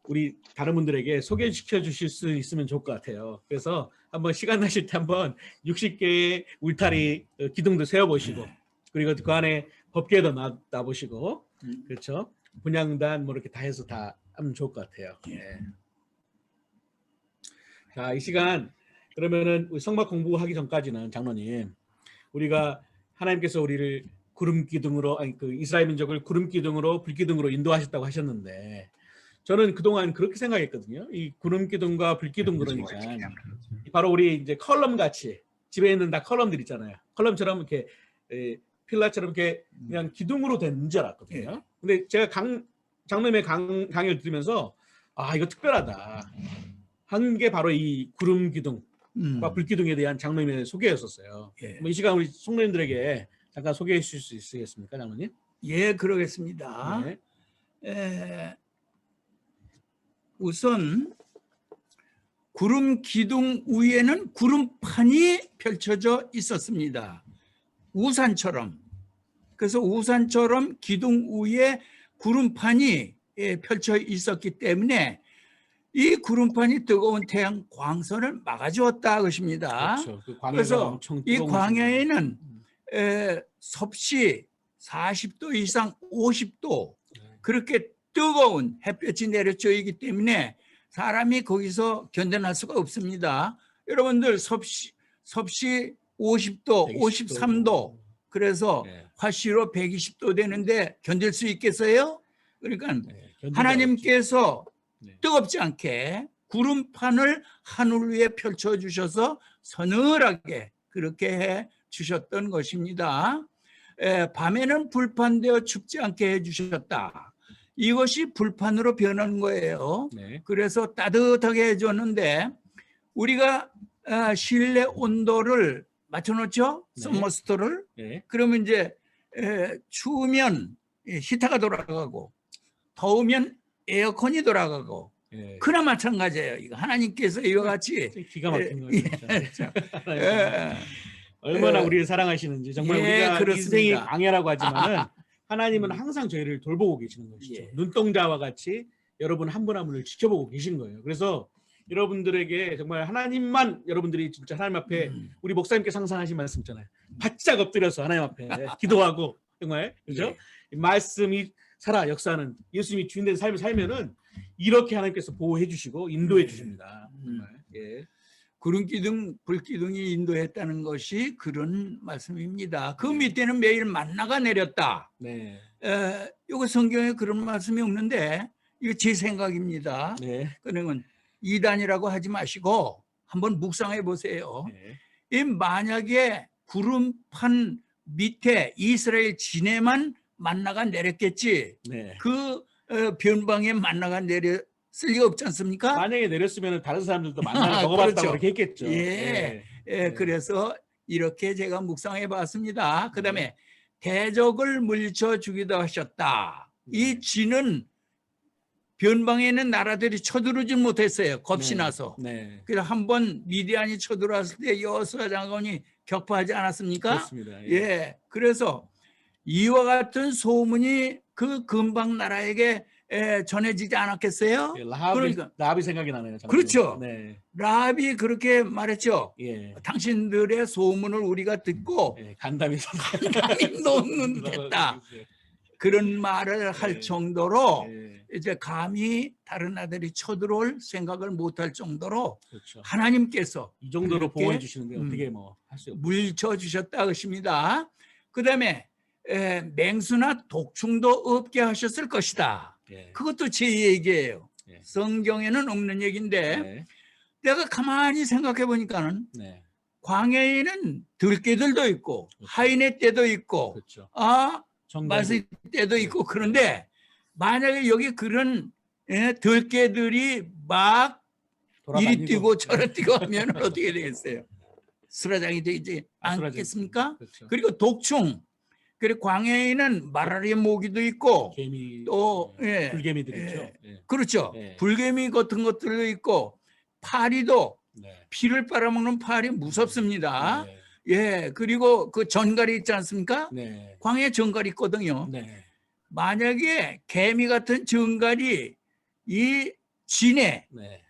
우리 다른 분들에게 소개시켜 주실 수 있으면 좋을 것 같아요. 그래서 한번 시간 나실 때 한번 60개의 울타리 기둥도 세워보시고 그리고 그 안에 법계도 놔보시고 그렇죠. 분향단 뭐 이렇게 다 해서 다 하면 좋을 것 같아요. 네. 자, 이 시간 그러면은 우리 성막 공부하기 전까지는 장로님 우리가 하나님께서 우리를 구름 기둥으로 그 이스라엘 민족을 구름 기둥으로 불 기둥으로 인도하셨다고 하셨는데 저는 그동안 그렇게 생각했거든요. 이 구름 기둥과 불 기둥 그러니까 바로 우리 이제 컬럼 같이 집에 있는 다 컬럼들 있잖아요. 컬럼처럼 이렇게 필라처럼 이렇게 그냥 기둥으로 된 줄 알았거든요. 근데 제가 장로님의 강의를 들으면서 이거 특별하다. 한 게 바로 이 구름 기둥과 불 기둥에 대한 장로님의 소개였었어요. 이 시간 우리 성도님들에게 잠깐 소개해 주실 수 있으겠습니까, 장로님? 예, 그러겠습니다. 네. 우선 구름 기둥 위에는 구름판이 펼쳐져 있었습니다. 우산처럼. 그래서 우산처럼 기둥 위에 구름판이 펼쳐 있었기 때문에 이 구름판이 뜨거운 태양 광선을 막아주었다 것입니다. 그렇죠. 그래서 이 광야에는 섭씨 40도 이상 50도 그렇게 뜨거운 햇볕이 내려쬐기 때문에 사람이 거기서 견뎌낼 수가 없습니다. 여러분들 섭씨 50도, 53도 그래서 화씨로 120도 되는데 견딜 수 있겠어요? 그러니까 하나님께서 뜨겁지 않게 구름판을 하늘 위에 펼쳐주셔서 서늘하게 그렇게 해 주셨던 것입니다. 밤에는 불판되어 춥지 않게 해주셨다. 이것이 불판으로 변한 거예요. 그래서 따뜻하게 해줬는데 우리가 실내 온도를 맞춰놓죠. 서머스토를. 그러면 이제 추우면 히터가 돌아가고 더우면 에어컨이 돌아가고 그나 마찬가지예요. 이거 하나님께서 이와 같이 기가 막힌 거죠. 얼마나 우리를 사랑하시는지 정말 우리가 그렇습니다. 인생이 광야라고 하지만은 하나님은 항상 저희를 돌보고 계시는 것이죠. 눈동자와 같이 여러분 한 분 한 분을 지켜보고 계신 거예요. 그래서 여러분들에게 정말 하나님만 여러분들이 진짜 하나님 앞에 우리 목사님께서 항상 하신 말씀 있잖아요. 바짝 엎드려서 하나님 앞에 기도하고 정말 그죠? 말씀이 살아 역사하는 예수님이 주인된 삶을 살면은 이렇게 하나님께서 보호해 주시고 인도해 주십니다. 정말. 구름기둥, 불기둥이 인도했다는 것이 그런 말씀입니다. 그 밑에는 매일 만나가 내렸다. 이거 성경에 그런 말씀이 없는데 이거 제 생각입니다. 그러면 이단이라고 하지 마시고 한번 묵상해 보세요. 이 만약에 구름판 밑에 이스라엘 진에만 만나가 내렸겠지. 그 변방에 만나가 내렸을 리가 없지 않습니까? 만약에 내렸으면 다른 사람들도 만나를 먹어봤다고 그렇죠. 그렇게 했겠죠. 그래서 이렇게 제가 묵상해 봤습니다. 그 다음에 대적을 물리쳐 주기도 하셨다. 이 진은 변방에 있는 나라들이 쳐들어오지 못했어요. 겁이 나서. 그래서 한번 미디안이 쳐들어왔을 때 여호수아 장군이 격파하지 않았습니까? 그렇습니다. 그래서 이와 같은 소문이 그 근방 나라에게 전해지지 않았겠어요? 예, 라합이, 그러니까 라합이 생각이 나네요. 장로님. 그렇죠. 네. 라합이 그렇게 말했죠. 예. 당신들의 소문을 우리가 듣고 예. 간담이 간담이 놓는겠다. 그런 말을 할 예. 정도로 예. 이제 감히 다른 아들이 쳐들어올 생각을 못할 정도로 그렇죠. 하나님께서 이 정도로 그렇게, 보호해 주시는데 어떻게 뭐 할 수 없죠. 물쳐 주셨다 것입니다. 그다음에 맹수나 독충도 없게 하셨을 것이다. 예. 그것도 제 얘기예요. 예. 성경에는 없는 얘기인데 네. 내가 가만히 생각해 보니까는 네. 광야에는 들깨들도 있고 그렇죠. 하인의 때도 있고 그렇죠. 마스 정갈도 때도 있고 그런데 만약에 여기 그런 들깨들이 막 이리 뛰고 저리 뛰고 하면 어떻게 되겠어요? 수라장이 되지 않겠습니까? 그렇죠. 그리고 독충, 그리고 광야에는 마라리아 모기도 있고 개미, 또 불개미들 있죠. 예. 그렇죠. 예. 불개미 같은 것들도 있고 파리도 네. 피를 빨아먹는 파리 무섭습니다. 네. 예, 그리고 그 전갈이 있지 않습니까? 네. 광야에 전갈이 있거든요. 네. 만약에 개미 같은 전갈이 이 진해 네.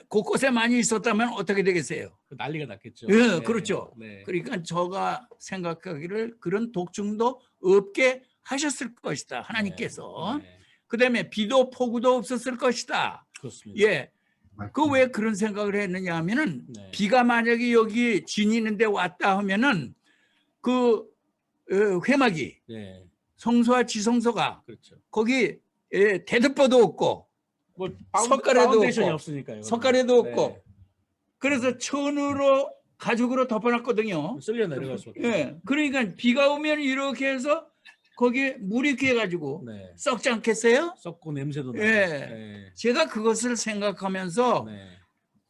곳곳에 많이 있었다면 어떻게 되겠어요? 그 난리가 났겠죠. 예, 네. 그렇죠. 네. 그러니까 저가 생각하기를 그런 독충도 없게 하셨을 것이다. 하나님께서. 네. 그다음에 비도 폭우도 없었을 것이다. 그렇습니다. 예. 그 왜 그런 생각을 했느냐 하면은 네. 비가 만약에 여기 지니는데 왔다 하면은 그 회막이 네. 성소와 지성소가 그렇죠. 거기 대덮보도 없고 뭐 석가래도 파운데이션이 없고, 없으니까요. 석가래도 없고 네. 그래서 천으로 가죽으로 덮어놨거든요. 쓸려 내려갈 수 없죠. 예. 그러니까 비가 오면 이렇게 해서 거기에 물이 끼어가지고 네. 썩지 않겠어요? 썩고 냄새도 나고. 예. 네. 제가 그것을 생각하면서 네.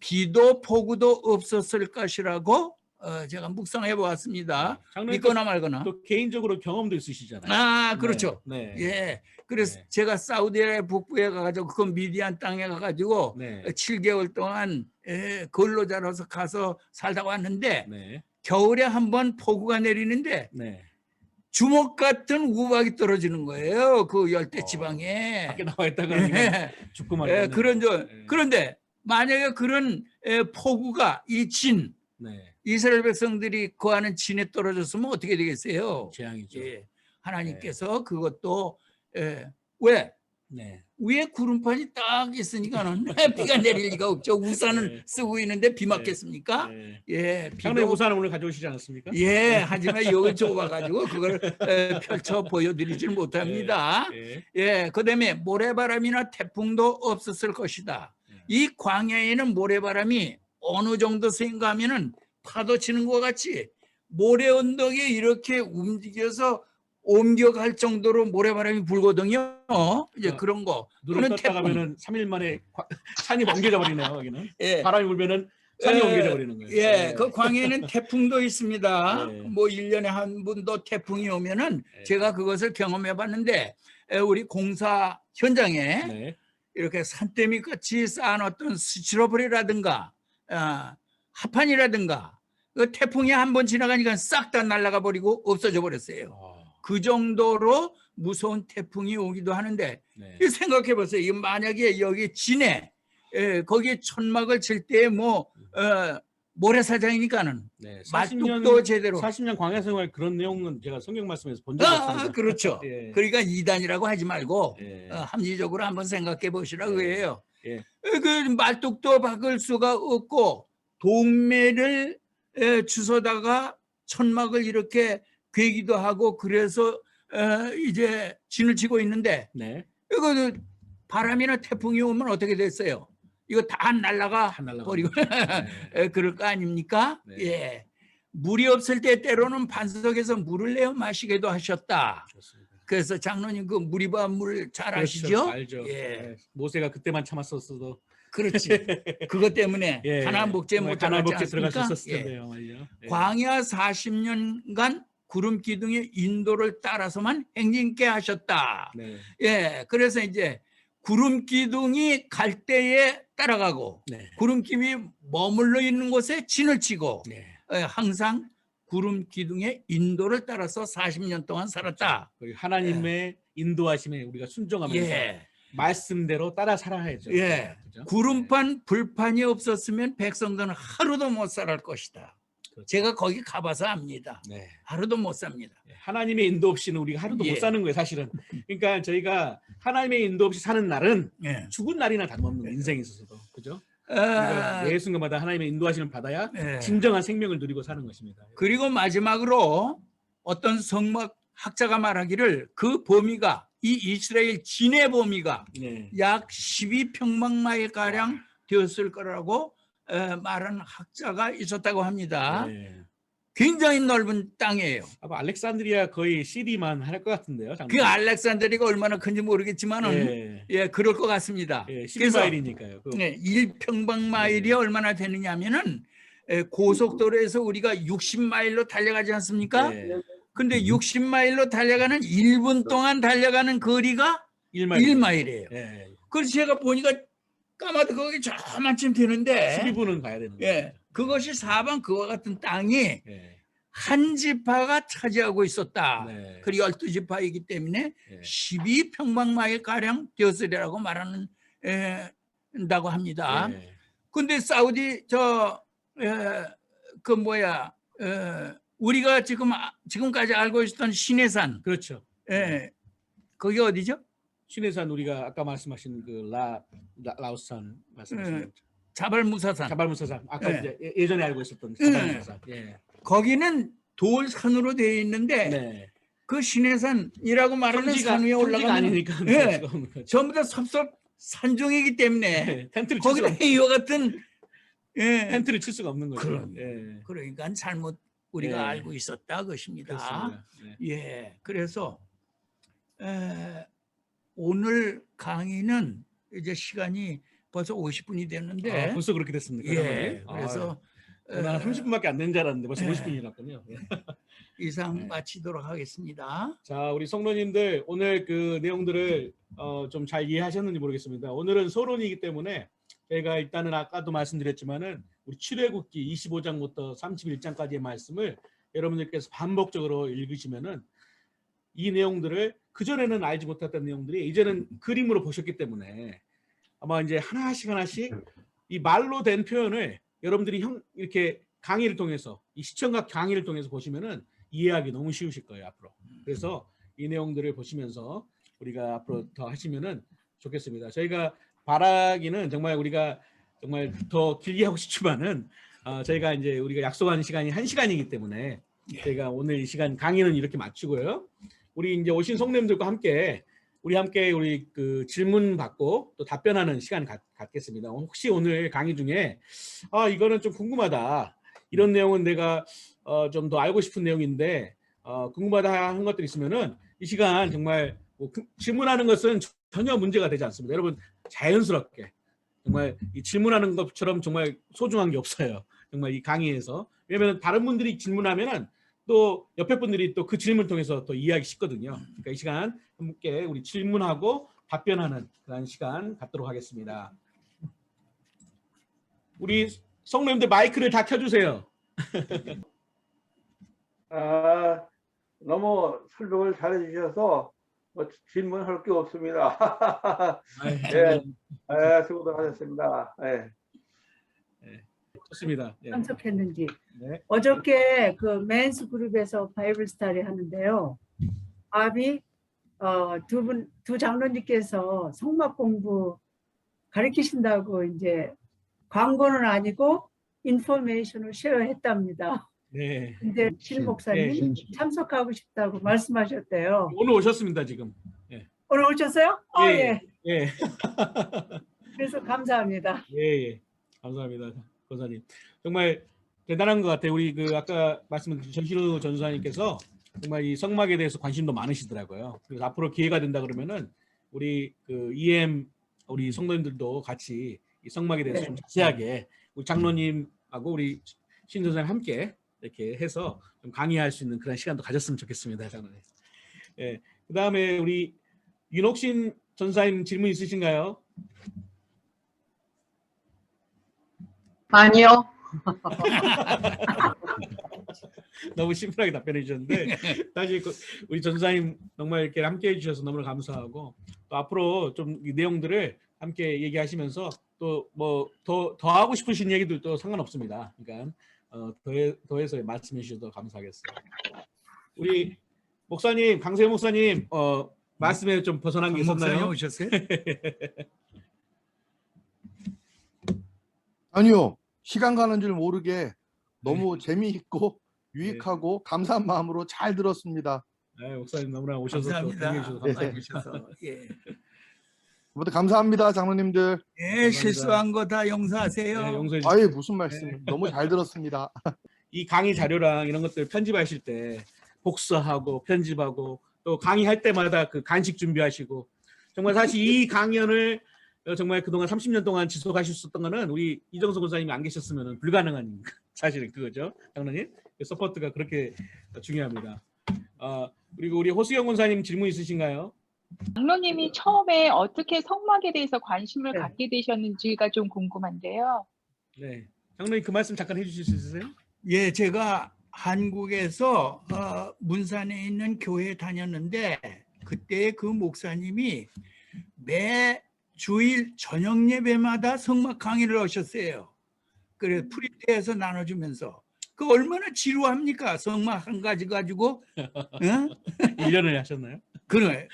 비도 폭우도 없었을 것이라고 제가 묵상해 보았습니다. 장로님 믿거나 말거나. 또 개인적으로 경험도 있으시잖아요. 아, 그렇죠. 네. 예. 그래서 네. 제가 사우디아라비아 북부에 가가지고 그 미디안 땅에 가가지고 네. 7개월 동안 근로자로서 가서 살다 왔는데 네. 겨울에 한번 폭우가 내리는데 네. 주먹 같은 우박이 떨어지는 거예요. 그 열대 지방에. 밖에 나와 있다가 예. 죽고 말고. 그런데 만약에 그런 폭우가 이 진, 네. 이스라엘 백성들이 거하는 진에 떨어졌으면 어떻게 되겠어요? 재앙이죠. 예. 하나님께서 그것도 왜 네. 위에 구름판이 딱 있으니까는 비가 내릴 리가 없죠. 우산을 네. 쓰고 있는데 비 맞겠습니까? 네. 예, 장로님 우산을 오늘 가져오시지 않았습니까? 예, 하지만 여기 좁아가지고 그걸 펼쳐 보여드리지는 못합니다. 예, 그다음에 모래바람이나 태풍도 없었을 것이다. 이 광야에는 모래바람이 어느 정도 센가 하면은 파도 치는 것 같이 모래 언덕에 이렇게 움직여서 옮겨갈 정도로 모래바람이 불거든요. 이제 그런 거. 눈을 떴다 가면은 3일 만에 산이 옮겨져 버리네요. 여기는 예. 바람이 불면은 산이 옮겨져 버리는 거예요. 예, 그 광야에는 태풍도 있습니다. 네. 뭐 1년에 한 번도 태풍이 오면은 네. 제가 그것을 경험해 봤는데 우리 공사 현장에 네. 이렇게 산더미 같이 쌓아놨던 스티로폴이라든가 하판이라든가 그 태풍이 한 번 지나가니까 싹 다 날아가 버리고 없어져 버렸어요. 그 정도로 무서운 태풍이 오기도 하는데 네. 생각해 보세요. 이 만약에 여기 진해 거기에 천막을 칠 때 뭐 모래사장이니까는 네. 말뚝도 제대로 40년 광야 생활 그런 내용은 제가 성경 말씀에서 본 적이 없습니다. 그렇죠. 예. 그러니까 이단이라고 하지 말고 예. 합리적으로 한번 생각해 보시라고 예. 해요. 예. 그 말뚝도 박을 수가 없고 동매를 주워다가 천막을 이렇게 괴기도 하고 그래서 이제 진을 치고 있는데 네. 이거 바람이나 태풍이 오면 어떻게 됐어요? 이거 다 날아가 버리고 네. 그럴 거 아닙니까? 네. 예. 물이 없을 때 때로는 반석에서 물을 내어 마시게도 하셨다. 좋습니다. 그래서 장로님 그 무리바 물 잘 그렇죠. 아시죠? 알죠. 예. 네. 모세가 그때만 참았었어도 그렇지. 그것 때문에 예. 가나안 복제 못 가나안 들어가지 복제 들어갈 수 않습니까? 있었을 텐데요. 말이죠. 예. 광야 40년간 구름 기둥의 인도를 따라서만 행진케 하셨다. 네. 예, 그래서 이제 구름 기둥이 갈 때에 따라가고 네. 구름 기둥이 머물러 있는 곳에 진을 치고 네. 항상 구름 기둥의 인도를 따라서 40년 동안 살았다. 하나님의 인도하심에 우리가 순종하면서 예. 말씀대로 따라 살아야죠. 예. 그죠? 구름판 불판이 없었으면 백성들은 하루도 못 살 것이다. 그렇죠. 제가 거기 가봐서 압니다. 네. 하루도 못 삽니다. 하나님의 인도 없이는 우리가 하루도 예. 못 사는 거예요, 사실은. 그러니까 저희가 하나님의 인도 없이 사는 날은 예. 죽은 날이나 다름없는 인생에 있어서도, 그죠? 아, 우리가 매 순간마다 하나님의 인도하심을 받아야 예. 진정한 생명을 누리고 사는 것입니다. 그리고 마지막으로 어떤 성막 학자가 말하기를 그 범위가 이 이스라엘 진의 범위가 네. 약 12평방마일 가량 되었을 거라고 말하는 학자가 있었다고 합니다. 네. 굉장히 넓은 땅이에요. 아마 알렉산드리아 거의 시리만 할 것 같은데요. 그 알렉산드리가 얼마나 큰지 모르겠지만은 예. 예, 그럴 것 같습니다. 예, 그래서 12마일이니까요. 네, 1평방마일이 얼마나 되느냐면은 고속도로에서 우리가 60마일로 달려가지 않습니까? 네. 근데 60마일로 달려가는 1분 동안 달려가는 거리가 1마일이에요. 예. 그래서 제가 보니까 까마득하게 저만큼 되는데 12분은 가야 되는 거예요. 예, 그것이 사방 그와 같은 땅이 예. 한 지파가 차지하고 있었다. 네. 그리고 12지파이기 때문에 예. 12평방마일 가량 되었으리라고 말하는 다고 합니다. 예. 근데 사우디 우리가 지금까지 알고 있었던 시내산, 그렇죠. 거기 어디죠? 신해산 우리가 아까 말씀하신 그 라오스산 말씀하신 자발무사산. 자발무사산 아까 네. 이제 예전에 알고 있었던 자발무사산. 예. 거기는 돌산으로 되어 있는데 네. 그 시내산이라고 말하는 산 위에 평지가 올라가면 아니니까 예. 수가 없는 거죠. 전부 다 섭섭 산중이기 때문에 네. 텐트를 칠 수가 거기다 이와 같은 텐트를 칠 수가 없는 거죠. 그럼. 예. 그러니까 잘못 우리가 네. 알고 있었다 것입니다. 그렇습니다. 네. 예, 그래서 오늘 강의는 이제 시간이 벌써 50분이 됐는데, 벌써 그렇게 됐습니까? 예, 그래서 난 30분밖에 안 된 줄 알았는데 벌써 예. 50분이었군요. 이상 네. 마치도록 하겠습니다. 자, 우리 성도님들 오늘 그 내용들을 좀 잘 이해하셨는지 모르겠습니다. 오늘은 서론이기 때문에 저희가 일단은 아까도 말씀드렸지만은 우리 출애굽기 25장부터 31장까지의 말씀을 여러분들께서 반복적으로 읽으시면은 이 내용들을 그전에는 알지 못했던 내용들이 이제는 그림으로 보셨기 때문에 아마 이제 하나씩 이 말로 된 표현을 여러분들이 이렇게 강의를 통해서 이 시청각 강의를 통해서 보시면은 이해하기 너무 쉬우실 거예요, 앞으로. 그래서 이 내용들을 보시면서 우리가 앞으로 더 하시면은 좋겠습니다. 저희가 바라기는 정말 우리가 정말 더 길게 하고 싶지만은 저희가 이제 우리가 약속한 시간이 1시간이기 때문에 저희가 오늘 이 시간 강의는 이렇게 마치고요. 우리 이제 오신 성도님들과 함께 우리 그 질문 받고 또 답변하는 시간 갖겠습니다. 혹시 오늘 강의 중에 이거는 좀 궁금하다. 이런 내용은 내가 좀 더 알고 싶은 내용인데 궁금하다 하는 것들이 있으면은 이 시간 정말 질문하는 것은 전혀 문제가 되지 않습니다. 여러분 자연스럽게 정말 이 질문하는 것처럼 정말 소중한 게 없어요. 정말 이 강의에서. 왜냐하면 다른 분들이 질문하면은 또 옆에 분들이 또 그 질문을 통해서 또 이해하기 쉽거든요. 그러니까 이 시간 함께 우리 질문하고 답변하는 그런 시간 갖도록 하겠습니다. 우리 성도님들 마이크를 다 켜주세요. 너무 설명을 잘해 주셔서 질문할 게 없습니다. 수고들 하셨습니다. 좋습니다. 예. 참석했는지. 네. 어저께 그 맨스 그룹에서 바이블 스터디 하는데요. 아비 두 장로님께서 성막 공부 가르치신다고 이제 광고는 아니고 인포메이션을 쉐어했답니다. 네. 근데 실 목사님 참석하고 싶다고 말씀하셨대요. 오늘 오셨습니다 지금. 오늘 오셨어요? 예. 예. 그래서 감사합니다. 예. 감사합니다, 권사님. 정말 대단한 것 같아요. 우리 그 아까 말씀드린 전신우 전사님께서 정말 이 성막에 대해서 관심도 많으시더라고요. 그래서 앞으로 기회가 된다 그러면은 우리 그 EM 우리 성도님들도 같이 이 성막에 대해서 좀 자세하게 우리 장로님하고 우리 신 전사님 함께 이렇게 해서 좀 강의할 수 있는 그런 시간도 가졌으면 좋겠습니다, 장로님. 예. 그 다음에 우리 윤옥신 전사님 질문 있으신가요? 아니요. 너무 심플하게 답변해 주셨는데 사실 우리 전사님 정말 이렇게 함께 해주셔서 너무 감사하고 또 앞으로 좀 이 내용들을 함께 얘기하시면서 또 뭐 더 하고 싶으신 얘기들도 상관없습니다. 그러니까 더해서 말씀해 주셔도 감사하겠어요. 우리 목사님, 강세현 목사님, 말씀에 좀 벗어난 게 목사님 있었나요? 오셨어요? 아니요. 시간 가는 줄 모르게 너무 재미있고 유익하고 감사한 마음으로 잘 들었습니다. 네, 목사님 너무나 오셔서 또 감사합니다. 동행해 주셔서 감사합니다. 와주셔서. 예. 모두 감사합니다, 장로님들. 예, 실수한 거 다 용서하세요. 네, 용서해 주시고 아예 무슨 말씀. 너무 잘 들었습니다. 이 강의 자료랑 이런 것들 편집하실 때 복사하고 편집하고 또 강의할 때마다 그 간식 준비하시고 정말 사실 이 강연을 정말 그동안 30년 동안 지속하실 수 있었던 거는 우리 이정수 권사님이 안 계셨으면 불가능한 사실은 그거죠. 장로님 서포트가 그렇게 중요합니다. 그리고 우리 호수경 권사님 질문 있으신가요? 장로님이 처음에 어떻게 성막에 대해서 관심을 네. 갖게 되셨는지가 좀 궁금한데요. 네, 장로님 그 말씀 잠깐 해주실 수 있으세요? 예, 제가 한국에서 문산에 있는 교회에 다녔는데 그때 그 목사님이 매 주일 저녁 예배마다 성막 강의를 하셨어요. 그래 프린트해서 나눠주면서 그 얼마나 지루합니까? 성막 한 가지 가지고 응? 1년을 하셨나요? 그래.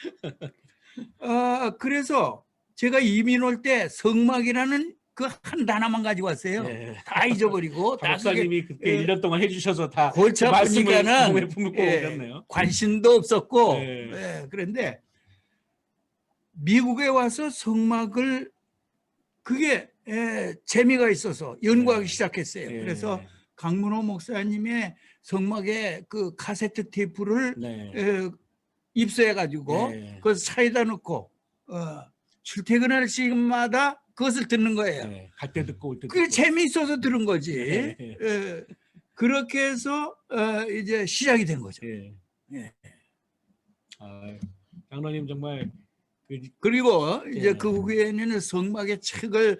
그래서 제가 이민 올 때 성막이라는 그 한 단어만 가지고 왔어요. 네. 다 잊어버리고 다 그게 박사님이 그때 예. 1년 동안 해주셔서 다 골치 말씀을 몸에 아프니까는 품고 예, 오셨네요. 관심도 없었고 네. 예, 그런데 미국에 와서 성막을 그게 재미가 있어서 연구하기 네. 시작했어요. 네. 그래서 강문호 목사님의 성막의 그 카세트 테이프를 네. 입수해가지고 네. 그것을 차에다 넣고 출퇴근할 시간마다 그것을 듣는 거예요. 네. 갈 때 듣고 올 때 그게 듣고. 재미있어서 들은 거지. 네. 그렇게 해서 이제 시작이 된 거죠. 예. 예. 장로님 정말 그리고 이제 예. 그 후에는 성막의 책을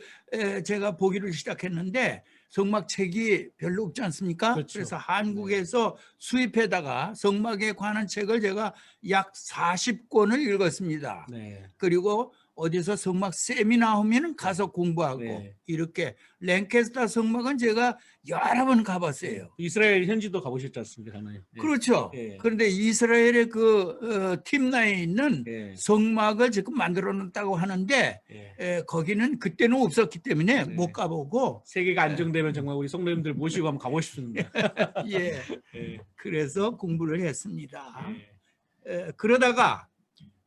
제가 보기를 시작했는데 성막 책이 별로 없지 않습니까? 그렇죠. 그래서 한국에서 수입해다가 성막에 관한 책을 제가 약 40권을 읽었습니다. 네. 그리고 어디서 성막 세미나 하면은 가서 공부하고 네. 이렇게 랭캐스터 성막은 제가 여러 번 가봤어요. 이스라엘 현지도 가보셨지 않습니까, 장로님? 예. 그렇죠. 예. 그런데 이스라엘의 그 팀나에 있는 예. 성막을 지금 만들어 놨다고 하는데 예. 거기는 그때는 없었기 때문에 네. 못 가보고 세계가 안정되면 정말 우리 성도님들 모시고 한번 가보고 싶습니다. 예 예. 그래서 공부를 했습니다. 예. 그러다가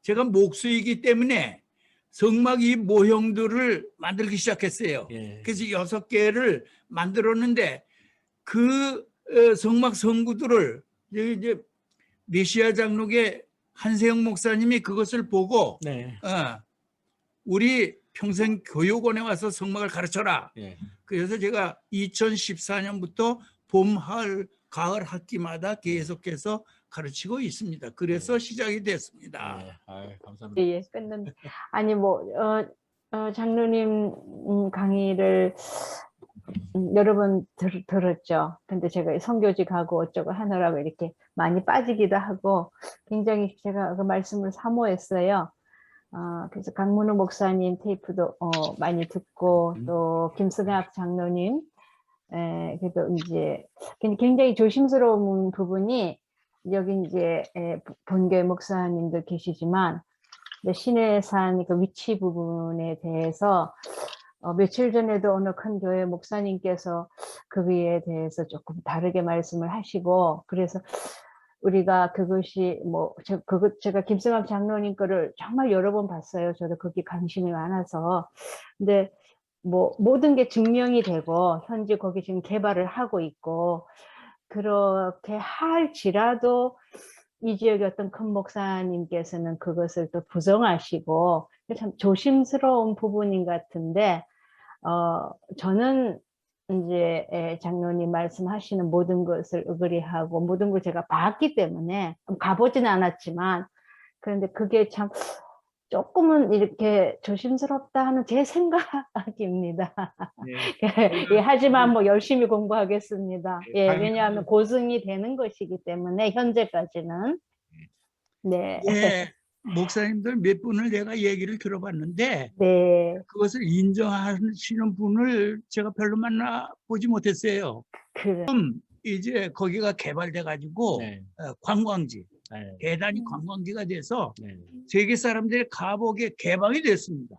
제가 목수이기 때문에 성막 이 모형들을 만들기 시작했어요. 예. 그래서 6개를 만들었는데 그 성막 성구들을 이제 메시아 장로계 한세영 목사님이 그것을 보고 네. 우리 평생 교육원에 와서 성막을 가르쳐라. 예. 그래서 제가 2014년부터 봄, 가을 학기마다 계속해서 가르치고 있습니다. 그래서 시작이 됐습니다. 네. 감사합니다. 예, 끝난. 아니 장로님 강의를 여러 번 들었죠. 근데 제가 선교직하고 어쩌고 하느라고 이렇게 많이 빠지기도 하고 굉장히 제가 그 말씀을 사모했어요. 그래서 강문호 목사님 테이프도 많이 듣고 또 김승학 장로님 그래도 이제 굉장히 조심스러운 부분이 여기 이제 본교회 목사님도 계시지만 신해산 그 위치 부분에 대해서 며칠 전에도 어느 큰 교회 목사님께서 거기에 대해서 조금 다르게 말씀을 하시고 그래서 우리가 그것이 제가 김승학 장로님 거를 정말 여러 번 봤어요. 저도 거기 관심이 많아서. 근데 모든 게 증명이 되고 현재 거기 지금 개발을 하고 있고 그렇게 할지라도 이 지역의 어떤 큰 목사님께서는 그것을 또 부정하시고 참 조심스러운 부분인 것 같은데 저는 이제 장로님 말씀하시는 모든 것을 어그리하고 모든 걸 제가 봤기 때문에 가보지는 않았지만 그런데 그게 참 조금은 이렇게 조심스럽다 하는 제 생각입니다. 네. 예, 하지만 열심히 공부하겠습니다. 예, 네. 왜냐하면 고증이 되는 것이기 때문에 현재까지는. 네. 예, 목사님들 몇 분을 내가 얘기를 들어봤는데 네, 그것을 인정하시는 분을 제가 별로 만나보지 못했어요. 그래. 이제 거기가 개발돼 가지고 네. 관광지, 네. 대단히 관광지가 돼서 네. 세계 사람들의 가보기에 개방이 됐습니다.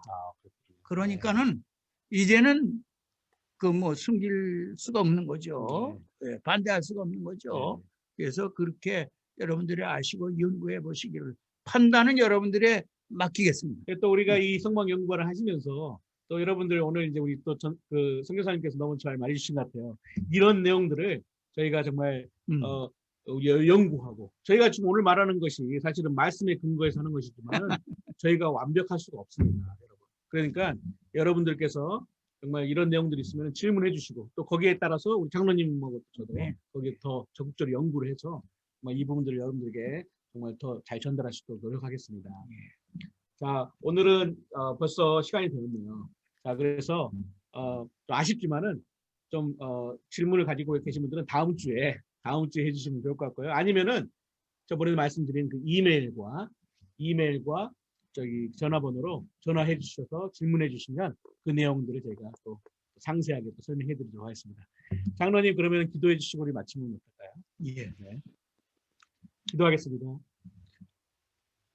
그러니까는 이제는 그 뭐 숨길 수가 없는 거죠. 예, 반대할 수가 없는 거죠. 그래서 그렇게 여러분들이 아시고 연구해 보시기를, 판단은 여러분들의 맡기겠습니다. 또 우리가 이 성막 연구를 하시면서 또 여러분들 오늘 이제 우리 또 그 선교사님께서 너무 잘 말해주신 것 같아요. 이런 내용들을 저희가 정말 연구하고, 저희가 지금 오늘 말하는 것이 사실은 말씀에 근거해서 하는 것이지만 저희가 완벽할 수가 없습니다, 여러분. 그러니까 여러분들께서 정말 이런 내용들이 있으면 질문해 주시고, 또 거기에 따라서 우리 장로님하고 저도 거기에 더 적극적으로 연구를 해서 정말 이 부분들을 여러분들에게 정말 더 잘 전달할 수 있도록 노력하겠습니다. 자, 오늘은 벌써 시간이 되었네요. 자, 그래서 좀 아쉽지만은 좀 질문을 가지고 계신 분들은 다음 주에 해주시면 좋을 것 같고요. 아니면은 저번에 말씀드린 그 이메일과 저기 전화번호로 전화해 주셔서 질문해 주시면 그 내용들을 저희가 또 상세하게 또 설명해 드리도록 하겠습니다. 장로님, 그러면 기도해 주시고 우리 마치면 어떨까요? 예. 네. 기도하겠습니다.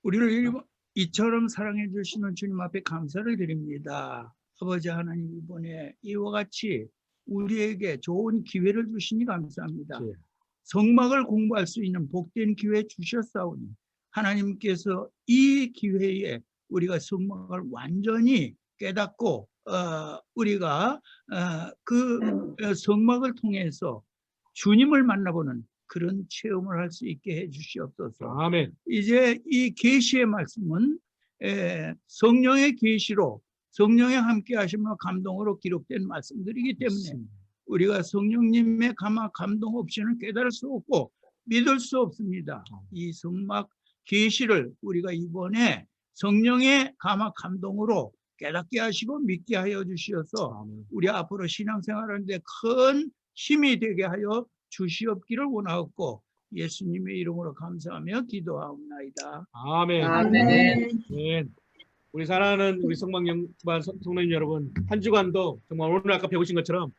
우리를 이처럼 사랑해 주시는 주님 앞에 감사를 드립니다. 아버지 하나님, 이번에 이와 같이 우리에게 좋은 기회를 주시니 감사합니다. 네. 성막을 공부할 수 있는 복된 기회 주셨사오니 하나님께서 이 기회에 우리가 성막을 완전히 깨닫고 우리가 그 성막을 통해서 주님을 만나보는 그런 체험을 할 수 있게 해 주시옵소서. 아멘. 이제 이 계시의 말씀은 성령의 계시로, 성령의 함께 하심과 감동으로 기록된 말씀들이기 때문에 우리가 성령님의 감동 없이는 깨달을 수 없고 믿을 수 없습니다. 이 성막 계시를 우리가 이번에 성령의 감동으로 깨닫게 하시고 믿게 하여 주시어서 우리 앞으로 신앙생활하는데 큰 힘이 되게 하여 주시옵기를 원하옵고 예수님의 이름으로 감사하며 기도하옵나이다. 아멘. 아멘. 네. 우리 사랑하는 우리 성막연구반 성도님 여러분, 한 주간도 정말 오늘 아까 배우신 것처럼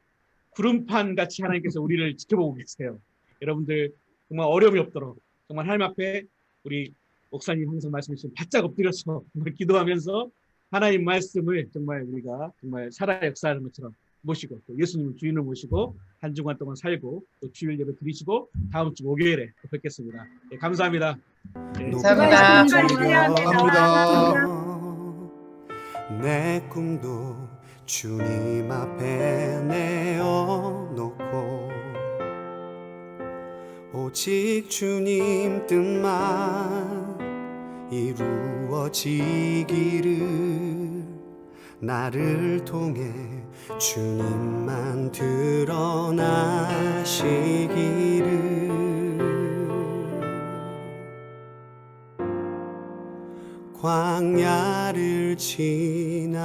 구름판 같이 하나님께서 우리를 지켜보고 계세요. 여러분들 정말 어려움이 없도록 정말 하나님 앞에 우리 목사님 항상 말씀해주신 바짝 엎드려서 정말 기도하면서 하나님 말씀을 정말 우리가 정말 살아 역사하는 것처럼 모시고, 또 예수님을 주인을 모시고 한 주간 동안 살고 또 주일 예배 드리시고 다음 주 목요일에 또 뵙겠습니다. 네, 감사합니다. 네. 감사합니다. 내 꿈도 주님 앞에 내어놓고 오직 주님 뜻만 이루어지기를, 나를 통해 주님만 드러나시기를. 광야를 지나며